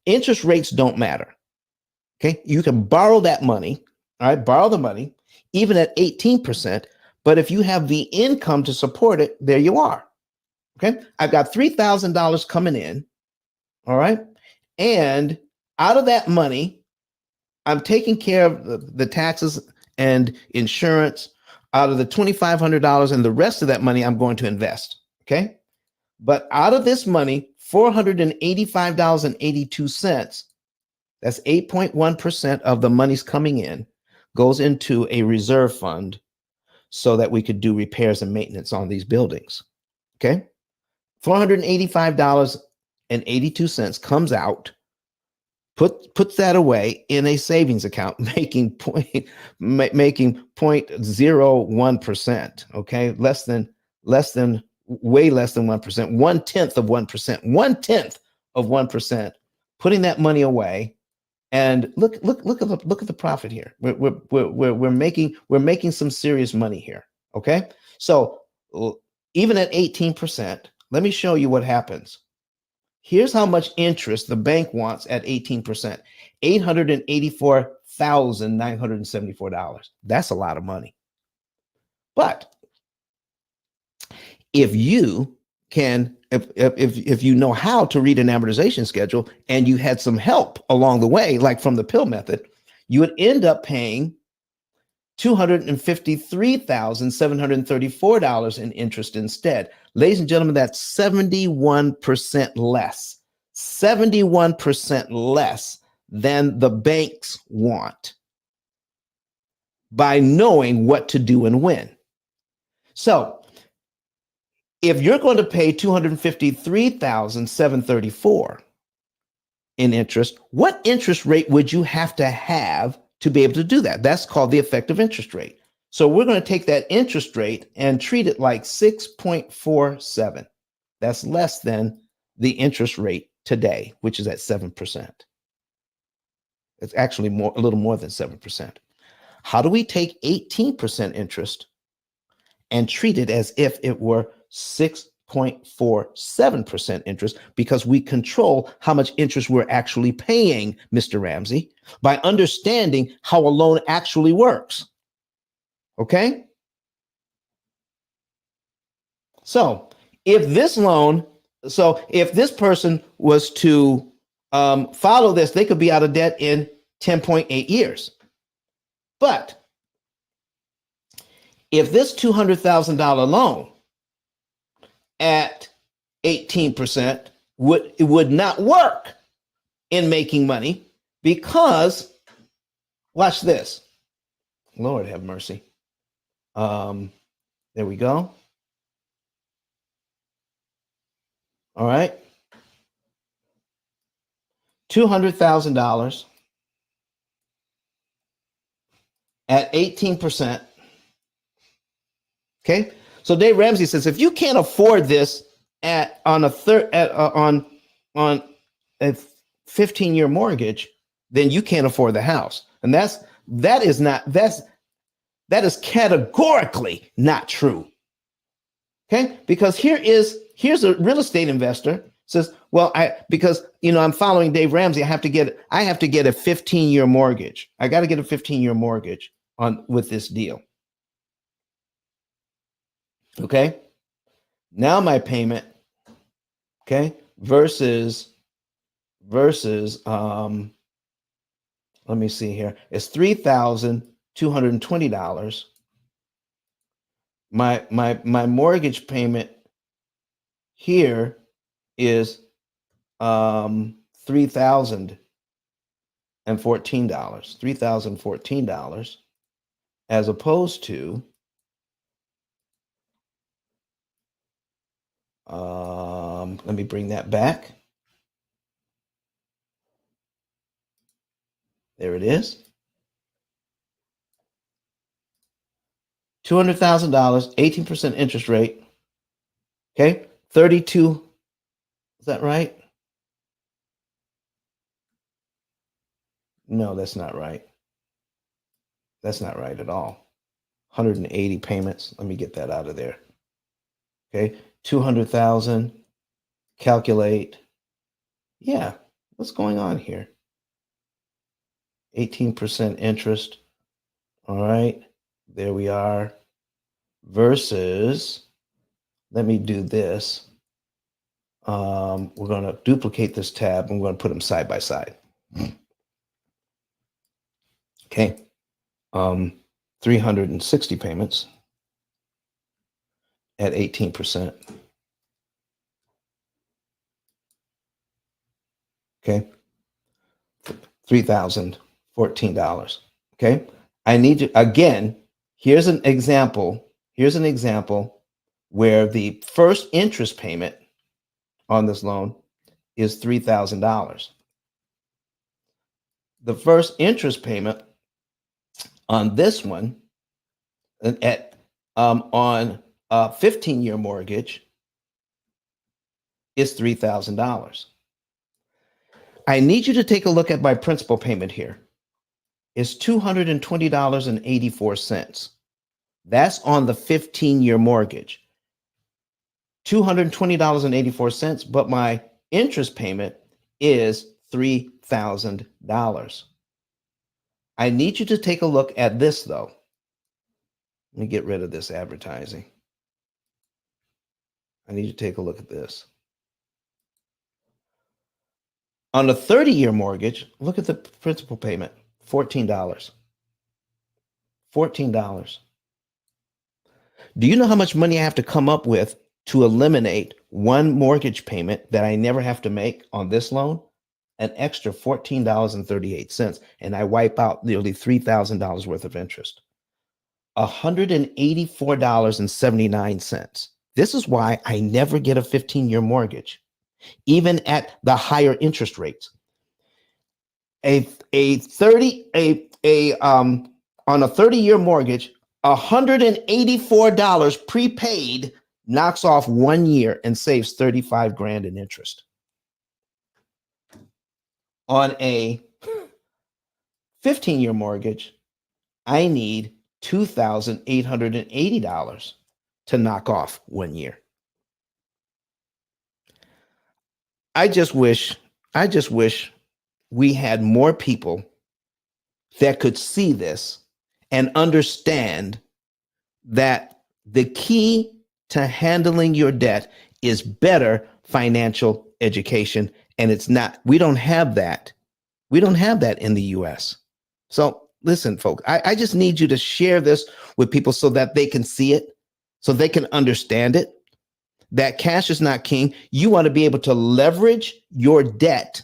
Interest rates don't matter. Okay, you can borrow that money. All right, borrow the money, even at 18%. But if you have the income to support it, there you are. Okay, I've got $3,000 coming in. All right, and out of that money, I'm taking care of the taxes and insurance. Out of the $2,500, and the rest of that money I'm going to invest. Okay, but out of this money, $485.82, that's 8.1% of the money's coming in, goes into a reserve fund so that we could do repairs and maintenance on these buildings. Okay, $485.82 comes out, puts that away in a savings account, making 0.01%. Okay, way less than 1%, 1/10 of 1%, 1/10 of 1%, putting that money away. And look at the profit here. We're making some serious money here. Okay, so even at 18%, let me show you what happens. Here's how much interest the bank wants at 18%, $884,974. That's a lot of money. But if you can, if you know how to read an amortization schedule and you had some help along the way, like from the P.I.L.L method, you would end up paying $253,734 in interest instead. Ladies and gentlemen, that's 71% less. 71% less than the banks want, by knowing what to do and when. So if you're going to pay $253,734 in interest, what interest rate would you have to be able to do that? That's called the effective interest rate. So we're going to take that interest rate and treat it like 6.47. That's less than the interest rate today, which is at 7%. It's actually a little more than 7%. How do we take 18% interest and treat it as if it were 6.47% interest? Because we control how much interest we're actually paying, Mr. Ramsey, by understanding how a loan actually works. Okay? So if this person was to follow this, they could be out of debt in 10.8 years. But if this $200,000 loan at 18% would not work in making money, because watch this. Lord have mercy. There we go. All right. $200,000 at 18%. Okay. So Dave Ramsey says, if you can't afford this on a 15-year mortgage, then you can't afford the house. And that is categorically not true. Okay, because here's a real estate investor says, well, because I'm following Dave Ramsey, I have to get a 15-year mortgage. I got to get a 15-year mortgage with this deal. Okay, now my payment, okay, versus let me see here, it's $3,220. My mortgage payment here is $3,014, as opposed to let me bring that back. There it is. $200,000, 18% interest rate. Okay, 32. Is that right? No, that's not right. That's not right at all. 180 payments. Let me get that out of there. Okay, 200,000. Calculate. Yeah, what's going on here? 18% interest. All right, there we are. Versus, let me do this. We're going to duplicate this tab. I'm going to put them side by side. Okay. 360 payments at 18%. Okay. $3,014. Okay. I need to, again, here's an example. Here's an example where the first interest payment on this loan is $3,000. The first interest payment on this one on a 15-year mortgage is $3,000. I need you to take a look at my principal payment here. It's $220.84. That's on the 15-year mortgage. $220.84, but my interest payment is $3,000. I need you to take a look at this, though. Let me get rid of this advertising. I need you to take a look at this. On a 30-year mortgage, look at the principal payment, $14. $14. Do you know how much money I have to come up with to eliminate one mortgage payment that I never have to make on this loan? An extra $14.38, and I wipe out nearly $3,000 worth of interest. $184.79. This is why I never get a 15-year mortgage, even at the higher interest rates. On a 30-year mortgage, $184 prepaid knocks off 1 year and saves 35 grand in interest. On a 15-year mortgage, I need $2,880 to knock off 1 year. I just wish we had more people that could see this and understand that the key to handling your debt is better financial education. And it's not, we don't have that. We don't have that in the US. So listen, folks, I just need you to share this with people so that they can see it, so they can understand it, that cash is not king. You want to be able to leverage your debt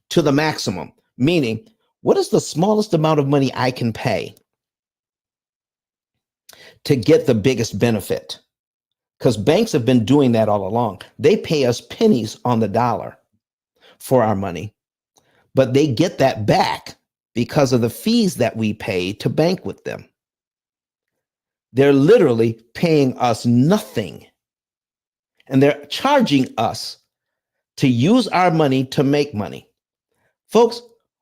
to the maximum, meaning what is the smallest amount of money I can pay to get the biggest benefit? Because banks have been doing that all along. They pay us pennies on the dollar for our money, but they get that back because of the fees that we pay to bank with them. They're literally paying us nothing. And they're charging us to use our money to make money. Folks,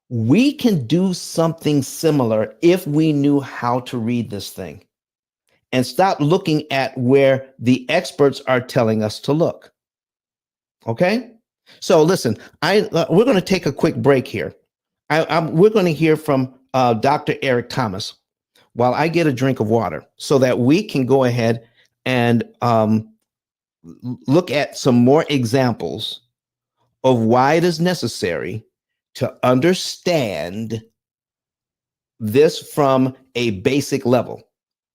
we can do something similar if we knew how to read this thing and stop looking at where the experts are telling us to look. Okay? So listen, we're going to take a quick break here. We're going to hear from Dr. Eric Thomas while I get a drink of water so that we can go ahead and look at some more examples of why it is necessary to understand this from a basic level.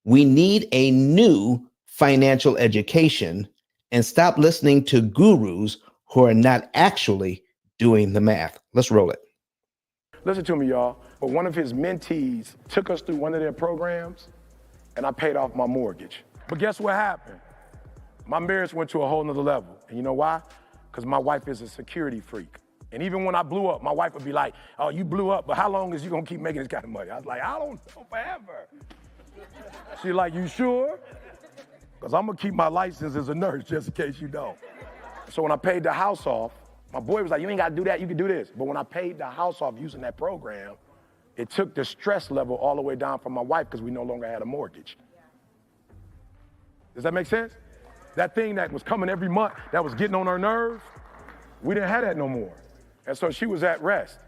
We need a new financial education and stop listening to gurus who are not actually doing the math. Let's roll it. Listen to me, y'all. But one of his mentees took us through one of their programs, and I paid off my mortgage. But guess what happened? My marriage went to a whole nother level. And you know why? Because my wife is a security freak. And even when I blew up, my wife would be like, oh, you blew up, but how long is you gonna keep making this kind of money? I was like, I don't know, forever. She's like, you sure? Because I'm gonna keep my license as a nurse just in case you don't. So when I paid the house off, my boy was like, you ain't gotta do that, you can do this. But when I paid the house off using that program, it took the stress level all the way down from my wife because we no longer had a mortgage. Does that make sense? That thing that was coming every month, that was getting on her nerves, we didn't have that no more. And so she was at rest.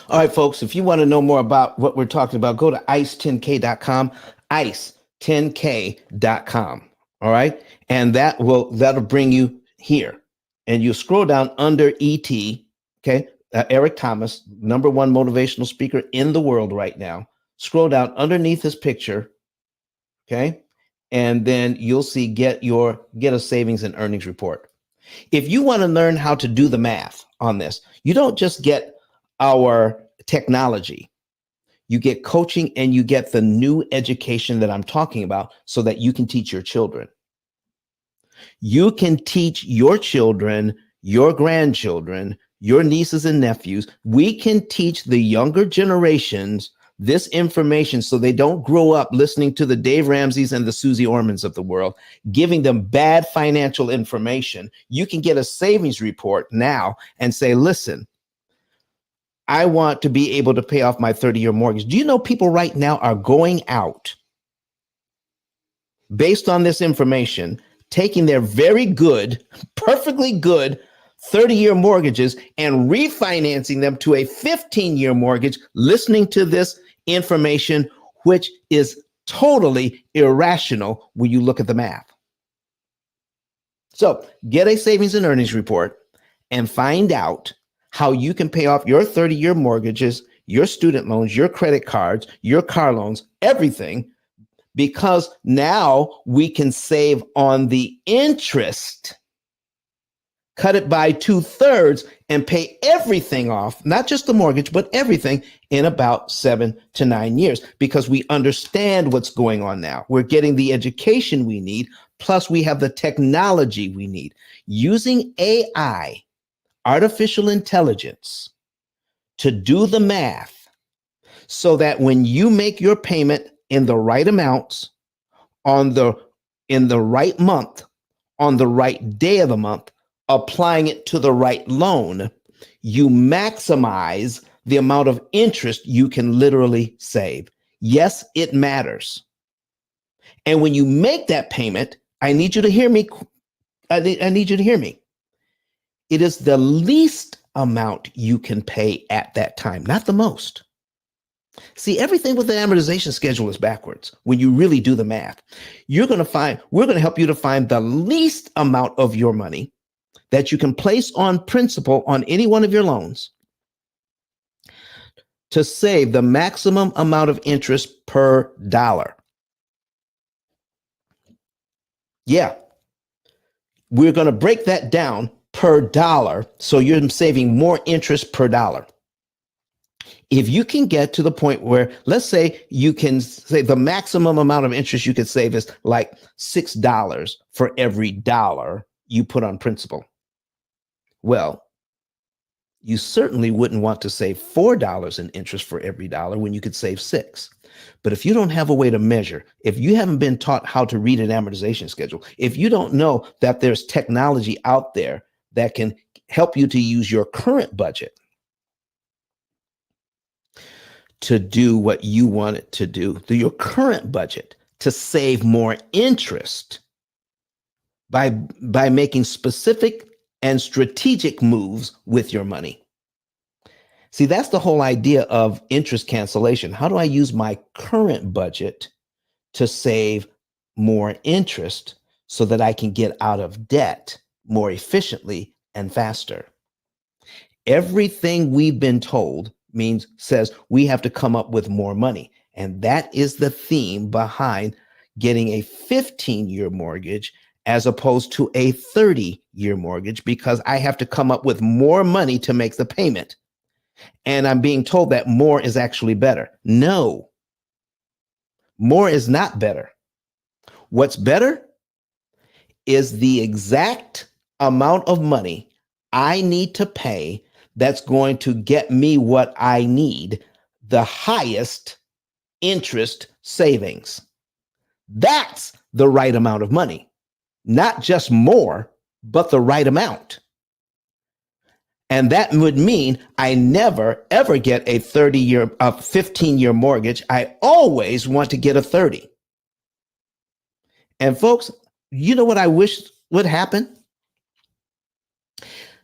All right, folks, if you want to know more about what we're talking about, go to ice10k.com, ice10k.com. All right. And that'll bring you here. And you scroll down under ET. Okay. Eric Thomas, #1 motivational speaker in the world right now. Scroll down underneath his picture. Okay. And then you'll see get a savings and earnings report. If you want to learn how to do the math on this, you don't just get our technology. You get coaching and you get the new education that I'm talking about so that you can teach your children. You can teach your children, your grandchildren, your nieces and nephews. We can teach the younger generations this information so they don't grow up listening to the Dave Ramseys and the Susie Ormans of the world, giving them bad financial information. You can get a savings report now and say, listen, I want to be able to pay off my 30-year mortgage. Do you know people right now are going out based on this information, taking their very good, perfectly good 30-year mortgages and refinancing them to a 15-year mortgage, listening to this information, which is totally irrational when you look at the math. So get a savings and earnings report and find out how you can pay off your 30-year mortgages, your student loans, your credit cards, your car loans, everything, because now we can save on the interest, cut it by 2/3 and pay everything off, not just the mortgage, but everything in about 7 to 9 years, because we understand what's going on now. We're getting the education we need, plus we have the technology we need. Using AI, artificial intelligence, to do the math so that when you make your payment in the right amounts, in the right month, on the right day of the month, applying it to the right loan, you maximize the amount of interest you can literally save. Yes, it matters. And when you make that payment, I need you to hear me. I need you to hear me. It is the least amount you can pay at that time, not the most. See, everything with the amortization schedule is backwards when you really do the math. We're going to help you to find the least amount of your money that you can place on principal on any one of your loans to save the maximum amount of interest per dollar. Yeah, we're going to break that down per dollar, so you're saving more interest per dollar. If you can get to the point where, let's say you can say the maximum amount of interest you could save is like $6 for every dollar you put on principal. Well, You certainly wouldn't want to save $4 in interest for every dollar when you could save 6. But if you don't have a way to measure, if you haven't been taught how to read an amortization schedule, if you don't know that there's technology out there that can help you to use your current budget to do what you want it to do, through your current budget to save more interest by making specific and strategic moves with your money. See, that's the whole idea of interest cancellation. How do I use my current budget to save more interest so that I can get out of debt more efficiently and faster? Everything we've been told says we have to come up with more money. And that is the theme behind getting a 15-year mortgage as opposed to a 30-year mortgage, because I have to come up with more money to make the payment. And I'm being told that more is actually better. No, more is not better. What's better is the exact amount of money I need to pay that's going to get me what I need, the highest interest savings. That's the right amount of money. Not just more, but the right amount. And that would mean I never, ever get a 15-year mortgage. I always want to get a 30. And folks, you know what I wish would happen?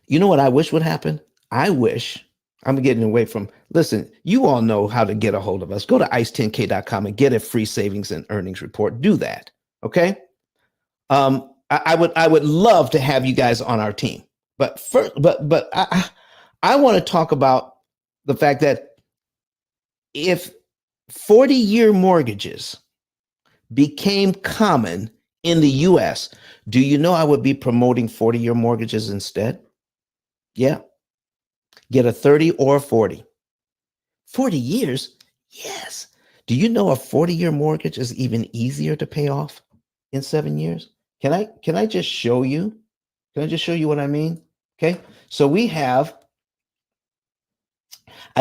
You know what I wish would happen? I wish, I'm getting away from, listen, you all know how to get a hold of us. Go to ice10k.com and get a free savings and earnings report. Do that. Okay. I would love to have you guys on our team. But first, but I want to talk about the fact that if 40-year mortgages became common in the US, do you know I would be promoting 40-year mortgages instead? Yeah. Get a 30 or a 40. 40 years? Yes. Do you know a 40-year mortgage is even easier to pay off in 7 years? Can I just show you? Can I just show you what I mean? Okay. So I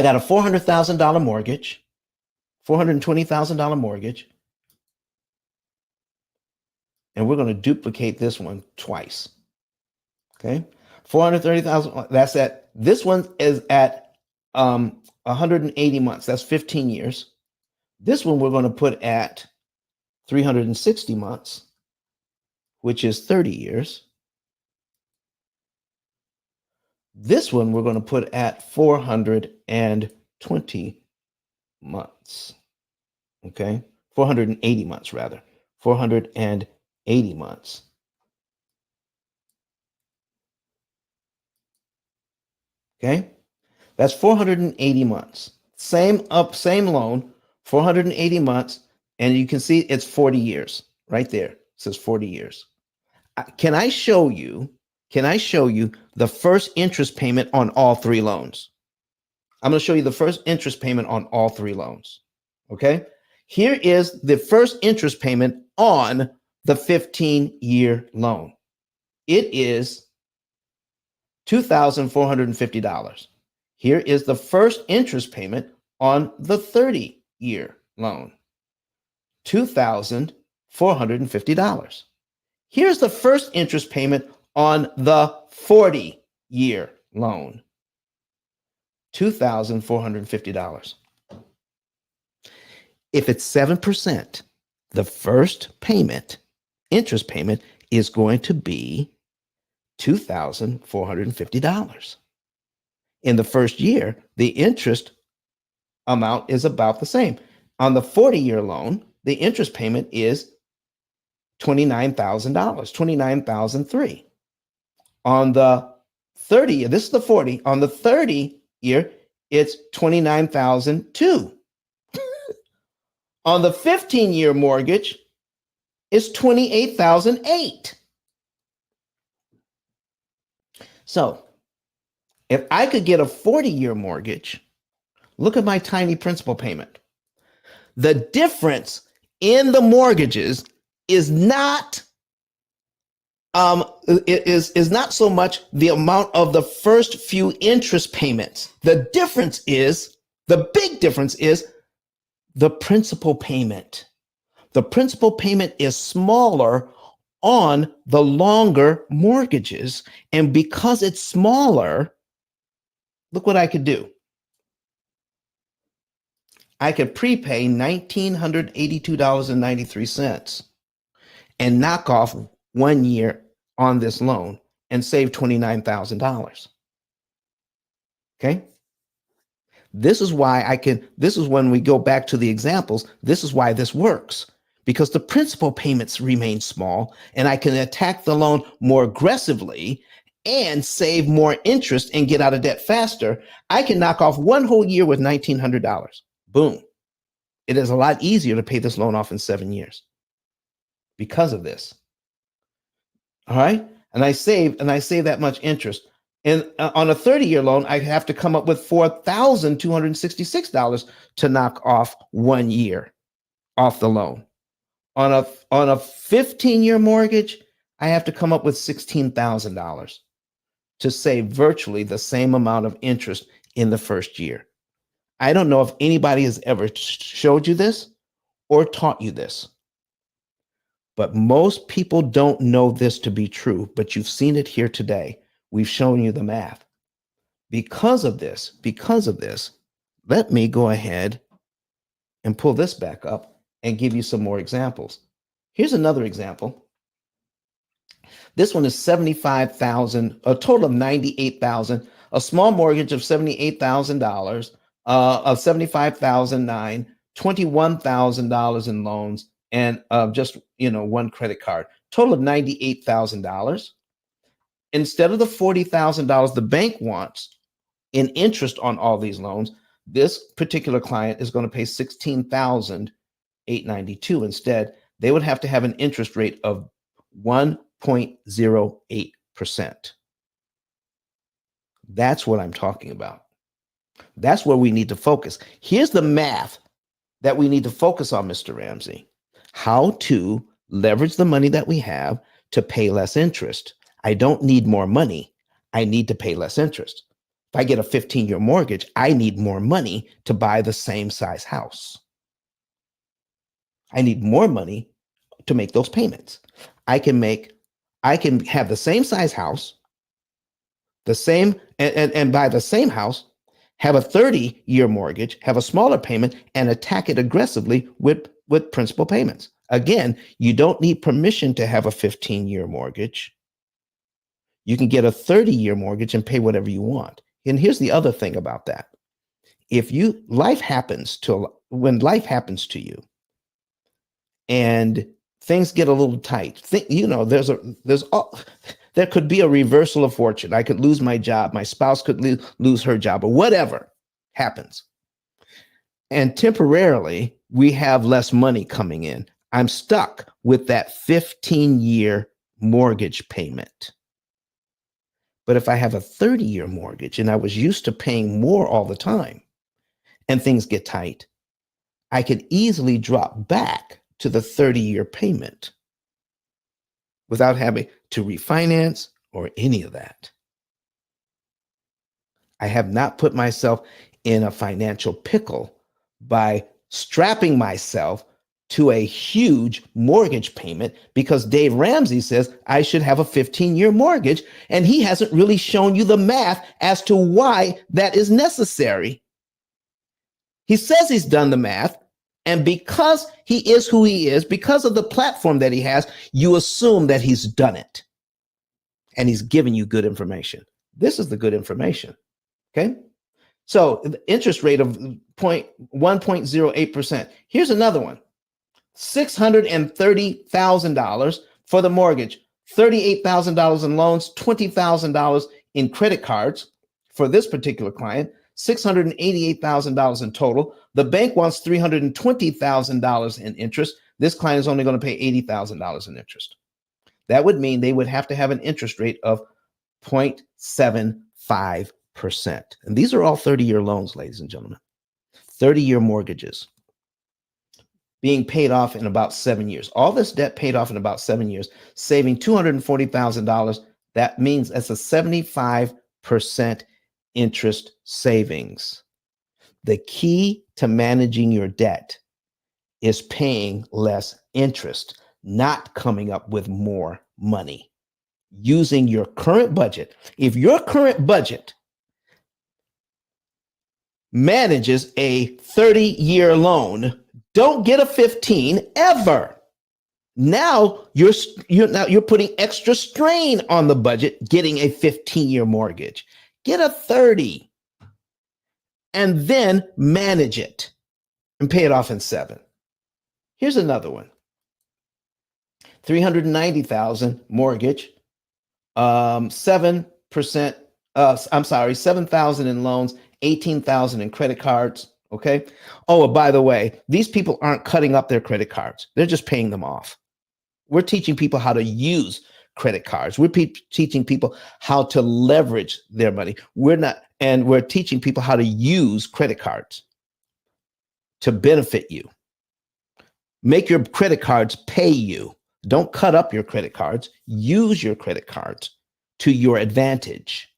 got a $400,000 mortgage, $420,000 mortgage. And we're going to duplicate this one twice. Okay. 430,000. That's at, this one is at 180 months. That's 15 years. This one we're going to put at 360 months, which is 30 years. This one we're going to put at 420 months. Okay. 480 months rather. 480 months. Okay. That's 480 months. Same loan, 480 months. And you can see it's 40 years right there. It says 40 years. Can I show you the first interest payment on all 3 loans? I'm going to show you the first interest payment on all 3 loans. Okay. Here is the first interest payment on the 15-year loan. It is $2,450. Here is the first interest payment on the 30-year loan. $2,450. Here's the first interest payment on the 40-year loan. $2,450. If it's 7%, the first interest payment is going to be $2,450. In the first year, the interest amount is about the same. On the 40-year loan, the interest payment is $29,000, $29,003. On the 30, this is the 40. On the 30 year, it's $29,002. On the 15-year mortgage, it's $28,008. So, if I could get a 40-year mortgage, look at my tiny principal payment. The difference in the mortgages is not is not so much the amount of the first few interest payments. The big difference is the principal payment. The principal payment is smaller on the longer mortgages. And because it's smaller, look what I could do. I could prepay $1,982.93 and knock off 1 year on this loan and save $29,000. Okay. This is why this is when we go back to the examples, this is why this works, because the principal payments remain small and I can attack the loan more aggressively and save more interest and get out of debt faster. I can knock off 1 whole year with $1,900. Boom. It is a lot easier to pay this loan off in 7 years because of this. All right. And I save that much interest. And on a 30-year loan, I have to come up with $4,266 to knock off 1 year off the loan. On a 15-year mortgage, I have to come up with $16,000 to save virtually the same amount of interest in the first year. I don't know if anybody has ever showed you this or taught you this, but most people don't know this to be true, but you've seen it here today. We've shown you the math. Because of this, let me go ahead and pull this back up and give you some more examples. Here's another example. This one is $75,000, a total of $98,000, a small mortgage of $78,000, of $75,009, $21,000 in loans, and just 1 credit card. Total of $98,000. Instead of the $40,000 the bank wants in interest on all these loans, this particular client is going to pay $16,892. Instead, they would have to have an interest rate of 1.08%. That's what I'm talking about. That's where we need to focus. Here's the math that we need to focus on, Mr. Ramsey. How to leverage the money that we have to pay less interest. I don't need more money. I need to pay less interest. If I get a 15-year mortgage, I need more money to buy the same size house. I need more money to make those payments. I can have the same size house, and buy the same house, have a 30-year mortgage, have a smaller payment, and attack it aggressively with principal payments. Again, you don't need permission to have a 15-year mortgage. You can get a 30-year mortgage and pay whatever you want. And here's the other thing about that. When life happens to you and things get a little tight, there could be a reversal of fortune. I could lose my job. My spouse could lose her job, or whatever happens. And temporarily, we have less money coming in. I'm stuck with that 15-year mortgage payment. But if I have a 30-year mortgage and I was used to paying more all the time and things get tight, I could easily drop back to the 30-year payment without having to refinance or any of that. I have not put myself in a financial pickle by strapping myself to a huge mortgage payment because Dave Ramsey says I should have a 15-year mortgage, and he hasn't really shown you the math as to why that is necessary. He says he's done the math, and because he is who he is, because of the platform that he has, you assume that he's done it, and he's giving you good information. This is the good information, okay? So the interest rate of 1.08%. Here's another one. $630,000 for the mortgage, $38,000 in loans, $20,000 in credit cards for this particular client, $688,000 in total. The bank wants $320,000 in interest. This client is only going to pay $80,000 in interest. That would mean they would have to have an interest rate of 0.75%. And these are all 30-year loans, ladies and gentlemen, 30-year mortgages. being paid off in about 7 years. All this debt paid off in about 7 years, saving $240,000. That means that's a 75% interest savings. The key to managing your debt is paying less interest, not coming up with more money. Using your current budget. If your current budget manages a 30-year loan, don't get a 15 ever. Now you're putting extra strain on the budget getting a 15-year mortgage. Get a 30 and then manage it and pay it off in 7. Here's another one. $390,000 mortgage, 7%, $7,000 in loans, $18,000 in credit cards. Okay. Oh, by the way, these people aren't cutting up their credit cards. They're just paying them off. We're teaching people how to use credit cards. We're teaching people how to leverage their money. We're teaching people how to use credit cards to benefit you. Make your credit cards pay you. Don't cut up your credit cards. Use your credit cards to your advantage.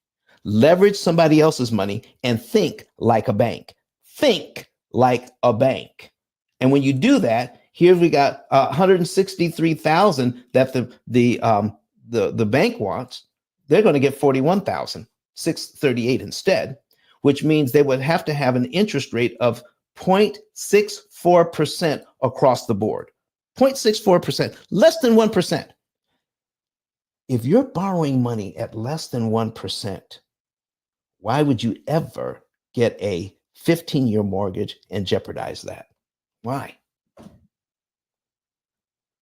Leverage somebody else's money and think like a bank. Think like a bank. And when you do that, here we got 163,000 that the bank wants. They're going to get 41,638 instead, which means they would have to have an interest rate of 0.64% across the board. 0.64%, less than 1%. If you're borrowing money at less than 1%, why would you ever get a 15-year mortgage and jeopardize that? Why?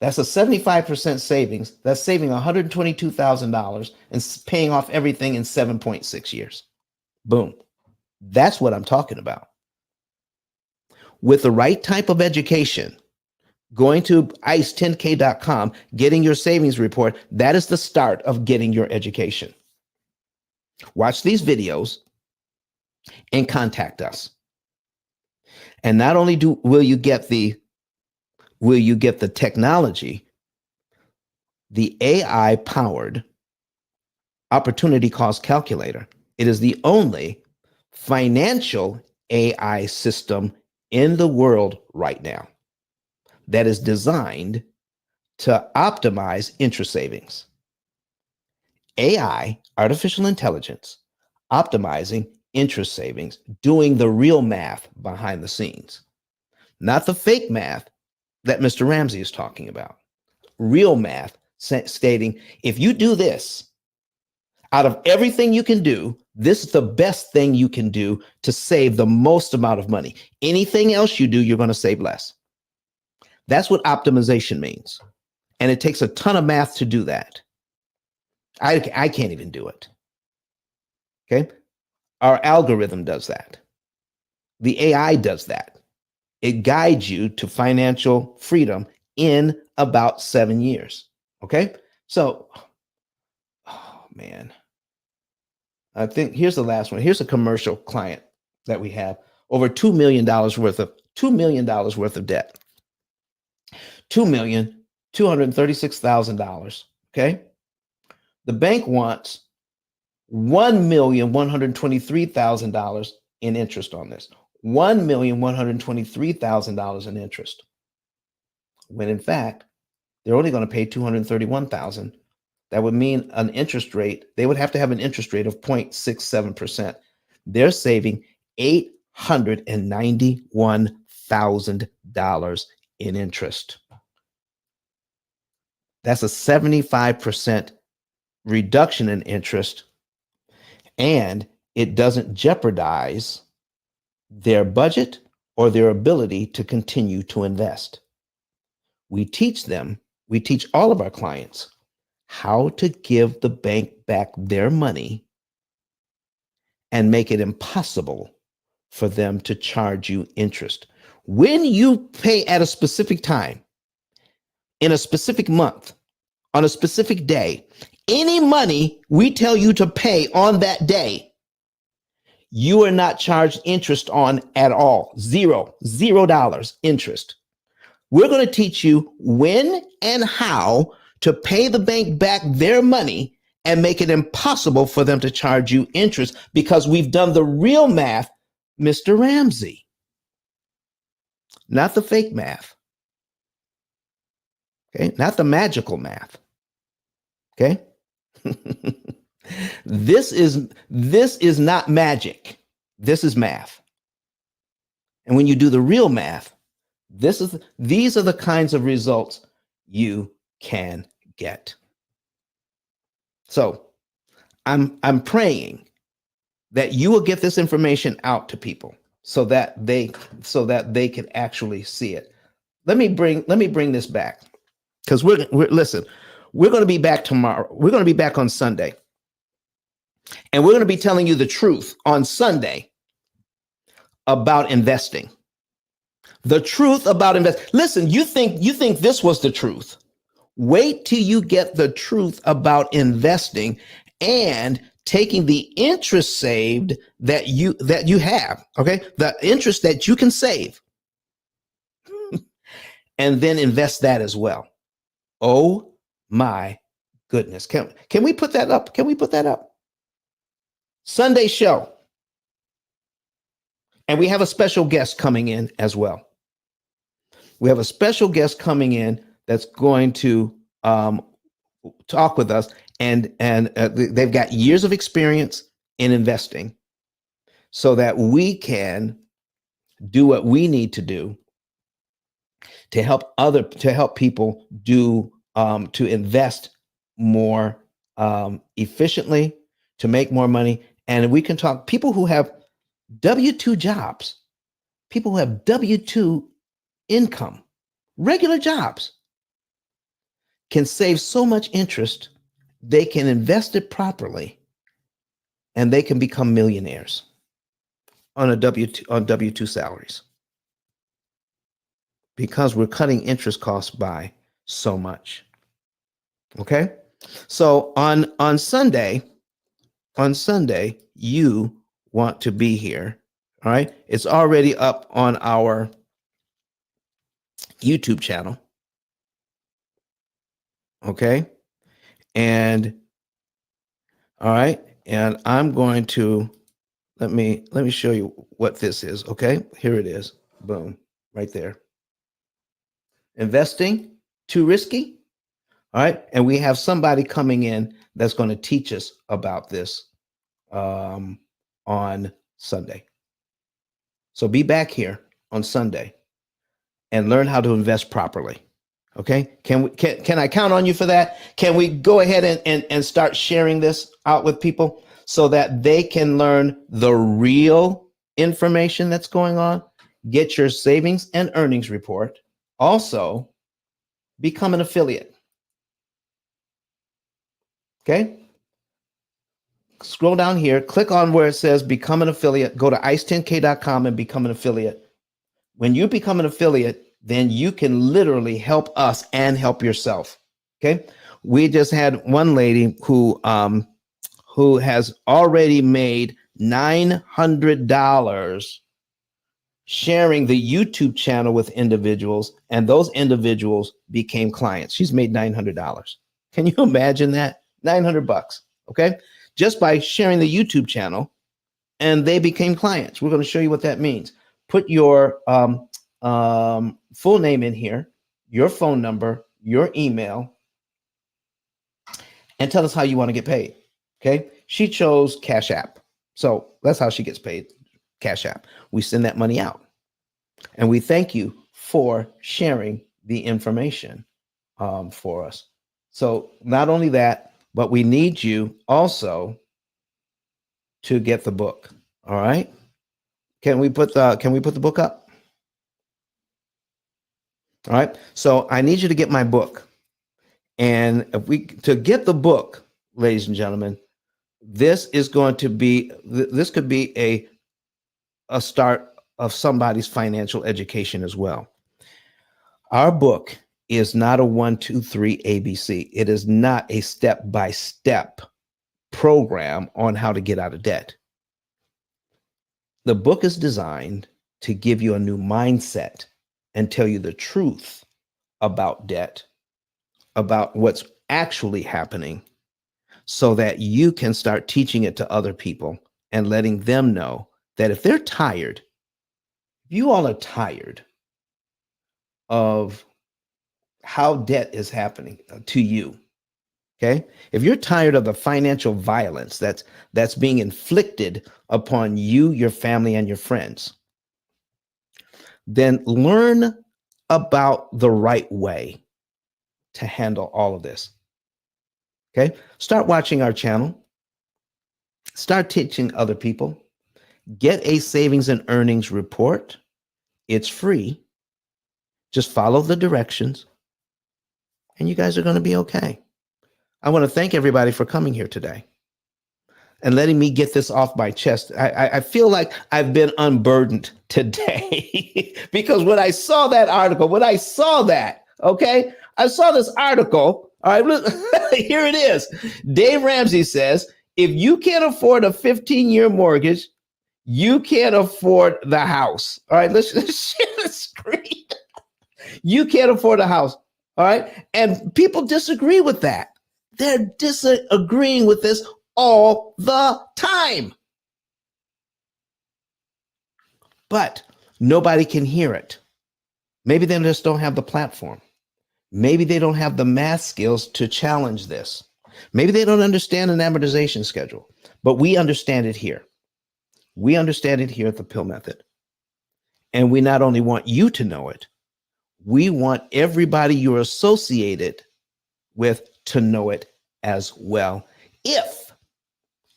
That's a 75% savings. That's saving $122,000 and paying off everything in 7.6 years. Boom. That's what I'm talking about. With the right type of education, going to ice10k.com, getting your savings report, that is the start of getting your education. Watch these videos and contact us. And not only will you get the technology, the AI-powered opportunity cost calculator. It is the only financial AI system in the world right now that is designed to optimize interest savings. AI, artificial intelligence, optimizing interest savings, doing the real math behind the scenes, not the fake math that Mr. Ramsey is talking about. Real math stating, if you do this, out of everything you can do, this is the best thing you can do to save the most amount of money. Anything else you do, you're going to save less. That's what optimization means. And it takes a ton of math to do that. I can't even do it. Okay. Our algorithm does that. The AI does that. It guides you to financial freedom in about 7 years. Okay. So, oh man, I think here's the last one. Here's a commercial client that we have, over $2 million worth of debt. $2,236,000. Okay. The bank wants $1,123,000 in interest on this. $1,123,000 in interest. When in fact, they're only going to pay $231,000. That would mean an interest rate, they would have to have an interest rate of 0.67%. They're saving $891,000 in interest. That's a 75% reduction in interest, and it doesn't jeopardize their budget or their ability to continue to invest. We teach all of our clients how to give the bank back their money and make it impossible for them to charge you interest. When you pay at a specific time, in a specific month, on a specific day, any money we tell you to pay on that day, you are not charged interest on at all. $0 interest. We're going to teach you when and how to pay the bank back their money and make it impossible for them to charge you interest, because we've done the real math, Mr. Ramsey, not the fake math. Okay, not the magical math. Okay. This is not magic. This is math. And when you do the real math, these are the kinds of results you can get. So I'm praying that you will get this information out to people so that they can actually see it. Let me bring this back, because we're going to be back tomorrow. We're going to be back on Sunday, and we're going to be telling you the truth on Sunday about investing. The truth about invest. Listen, you think this was the truth. Wait till you get the truth about investing and taking the interest saved that you have. Okay, the interest that you can save, and then invest that as well. Oh my goodness! Can we put that up? Can we put that up? Sunday show, and we have a special guest coming in as well. We have a special guest coming in that's going to talk with us, and they've got years of experience in investing, so that we can do what we need to do to help people do to invest more efficiently, to make more money. And we can talk people who have W-2 jobs, people who have W-2 income, regular jobs, can save so much interest, they can invest it properly, and they can become millionaires on W-2 salaries, because we're cutting interest costs by so much. Okay? So on Sunday, you want to be here. All right? It's already up on our YouTube channel. Okay? And all right, and I'm going to let me show you what this is. Okay? Here it is. Boom. Right there. Investing too risky? All right? And we have somebody coming in that's going to teach us about this on Sunday. So be back here on Sunday and learn how to invest properly. Okay? Can I count on you for that? Can we go ahead and start sharing this out with people so that they can learn the real information that's going on? Get your savings and earnings report. Also, become an affiliate. Okay? Scroll down here, click on where it says become an affiliate, go to ice10k.com and become an affiliate. When you become an affiliate, then you can literally help us and help yourself. Okay? We just had one lady who has already made $900 sharing the YouTube channel with individuals, and those individuals became clients. She's made $900. Can you imagine that? $900, okay? Just by sharing the YouTube channel, and they became clients. We're going to show you what that means. Put your full name in here, your phone number, your email, and tell us how you want to get paid, okay? She chose Cash App. So that's how she gets paid, Cash App. We send that money out. And we thank you for sharing the information for us. So not only that, but we need you also to get the book. All right. Can we put the book up? All right. So I need you to get my book. And to get the book, ladies and gentlemen, this could be a start of somebody's financial education as well. Our book is not a 1, 2, 3 ABC. It is not a step-by-step program on how to get out of debt. The book is designed to give you a new mindset and tell you the truth about debt, about what's actually happening, so that you can start teaching it to other people and letting them know that if they're tired, if you all are tired of how debt is happening to you, okay? If you're tired of the financial violence that's being inflicted upon you, your family, and your friends, then learn about the right way to handle all of this. Okay? Start watching our channel. Start teaching other people. Get a savings and earnings report. It's free. Just follow the directions, and you guys are going to be okay. I want to thank everybody for coming here today and letting me get this off my chest. I feel like I've been unburdened today because when I saw that article, I saw this article. All right, here it is. Dave Ramsey says, if you can't afford a 15-year mortgage, you can't afford the house. All right, let's share the screen. You can't afford a house. All right. And people disagree with that. They're disagreeing with this all the time. But nobody can hear it. Maybe they just don't have the platform. Maybe they don't have the math skills to challenge this. Maybe they don't understand an amortization schedule, but we understand it here. We understand it here at the P.I.L.L method. And we not only want you to know it, we want everybody you're associated with to know it as well. If,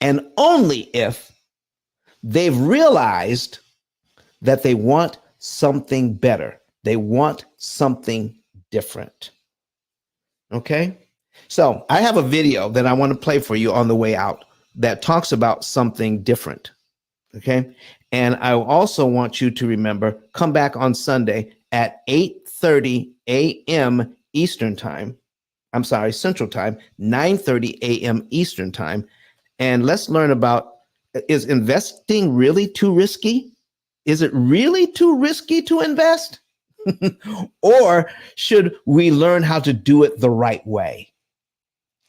and only if, they've realized that they want something better. They want something different. Okay? So I have a video that I want to play for you on the way out that talks about something different. Okay? And I also want you to remember, come back on Sunday at 8:30 a.m. Eastern time. I'm sorry, Central Time, 9:30 a.m. Eastern Time. And let's learn about, is investing really too risky? Is it really too risky to invest? Or should we learn how to do it the right way?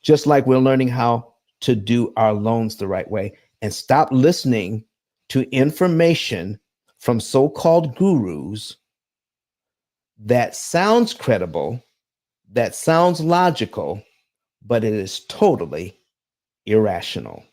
Just like we're learning how to do our loans the right way, and stop listening to information from so-called gurus that sounds credible, that sounds logical, but it is totally irrational.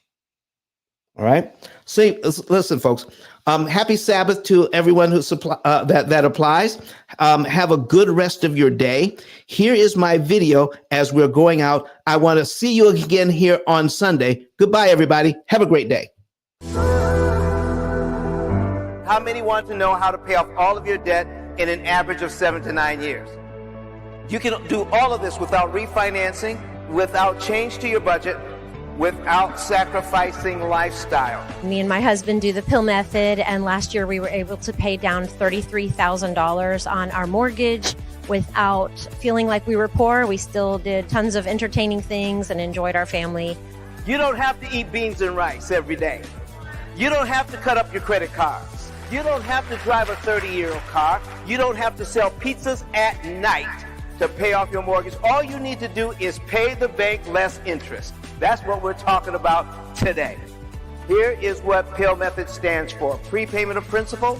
All right. See, listen, folks. Happy Sabbath to everyone who that applies. Have a good rest of your day. Here is my video as we're going out. I want to see you again here on Sunday. Goodbye, everybody. Have a great day. How many want to know how to pay off all of your debt in an average of 7 to 9 years? You can do all of this without refinancing, without change to your budget, without sacrificing lifestyle. Me and my husband do the P.I.L.L method, and last year we were able to pay down $33,000 on our mortgage without feeling like we were poor. We still did tons of entertaining things and enjoyed our family. You don't have to eat beans and rice every day. You don't have to cut up your credit cards. You don't have to drive a 30-year-old car. You don't have to sell pizzas at night to pay off your mortgage. All you need to do is pay the bank less interest. That's what we're talking about today. Here is what P.I.L.L method stands for: prepayment of principal,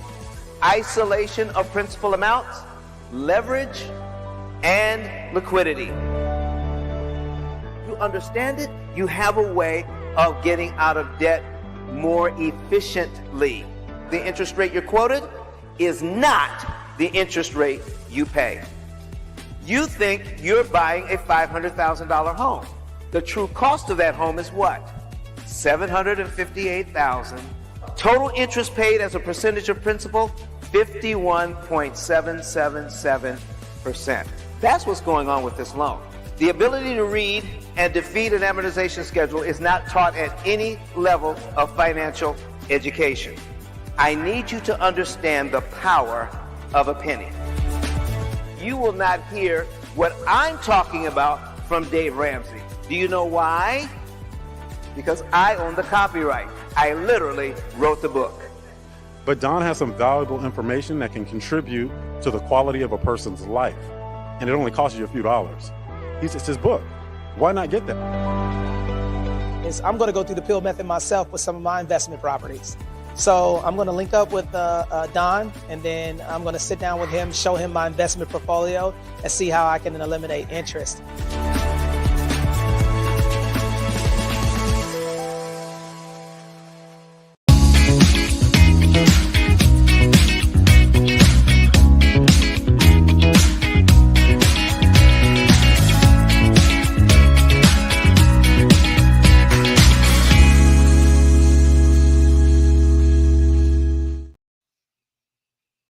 isolation of principal amounts, leverage, and liquidity. You understand it? You have a way of getting out of debt more efficiently. The interest rate you're quoted is not the interest rate you pay. You think you're buying a $500,000 home. The true cost of that home is what? $758,000. Total interest paid as a percentage of principal, 51.777%. That's what's going on with this loan. The ability to read and defeat an amortization schedule is not taught at any level of financial education. I need you to understand the power of a penny. You will not hear what I'm talking about from Dave Ramsey. Do you know why? Because I own the copyright. I literally wrote the book. But Don has some valuable information that can contribute to the quality of a person's life. And it only costs you a few dollars. It's his book. Why not get that? I'm going to go through the P.I.L. method myself with some of my investment properties. So I'm going to link up with Don, and then I'm going to sit down with him, show him my investment portfolio, and see how I can eliminate interest.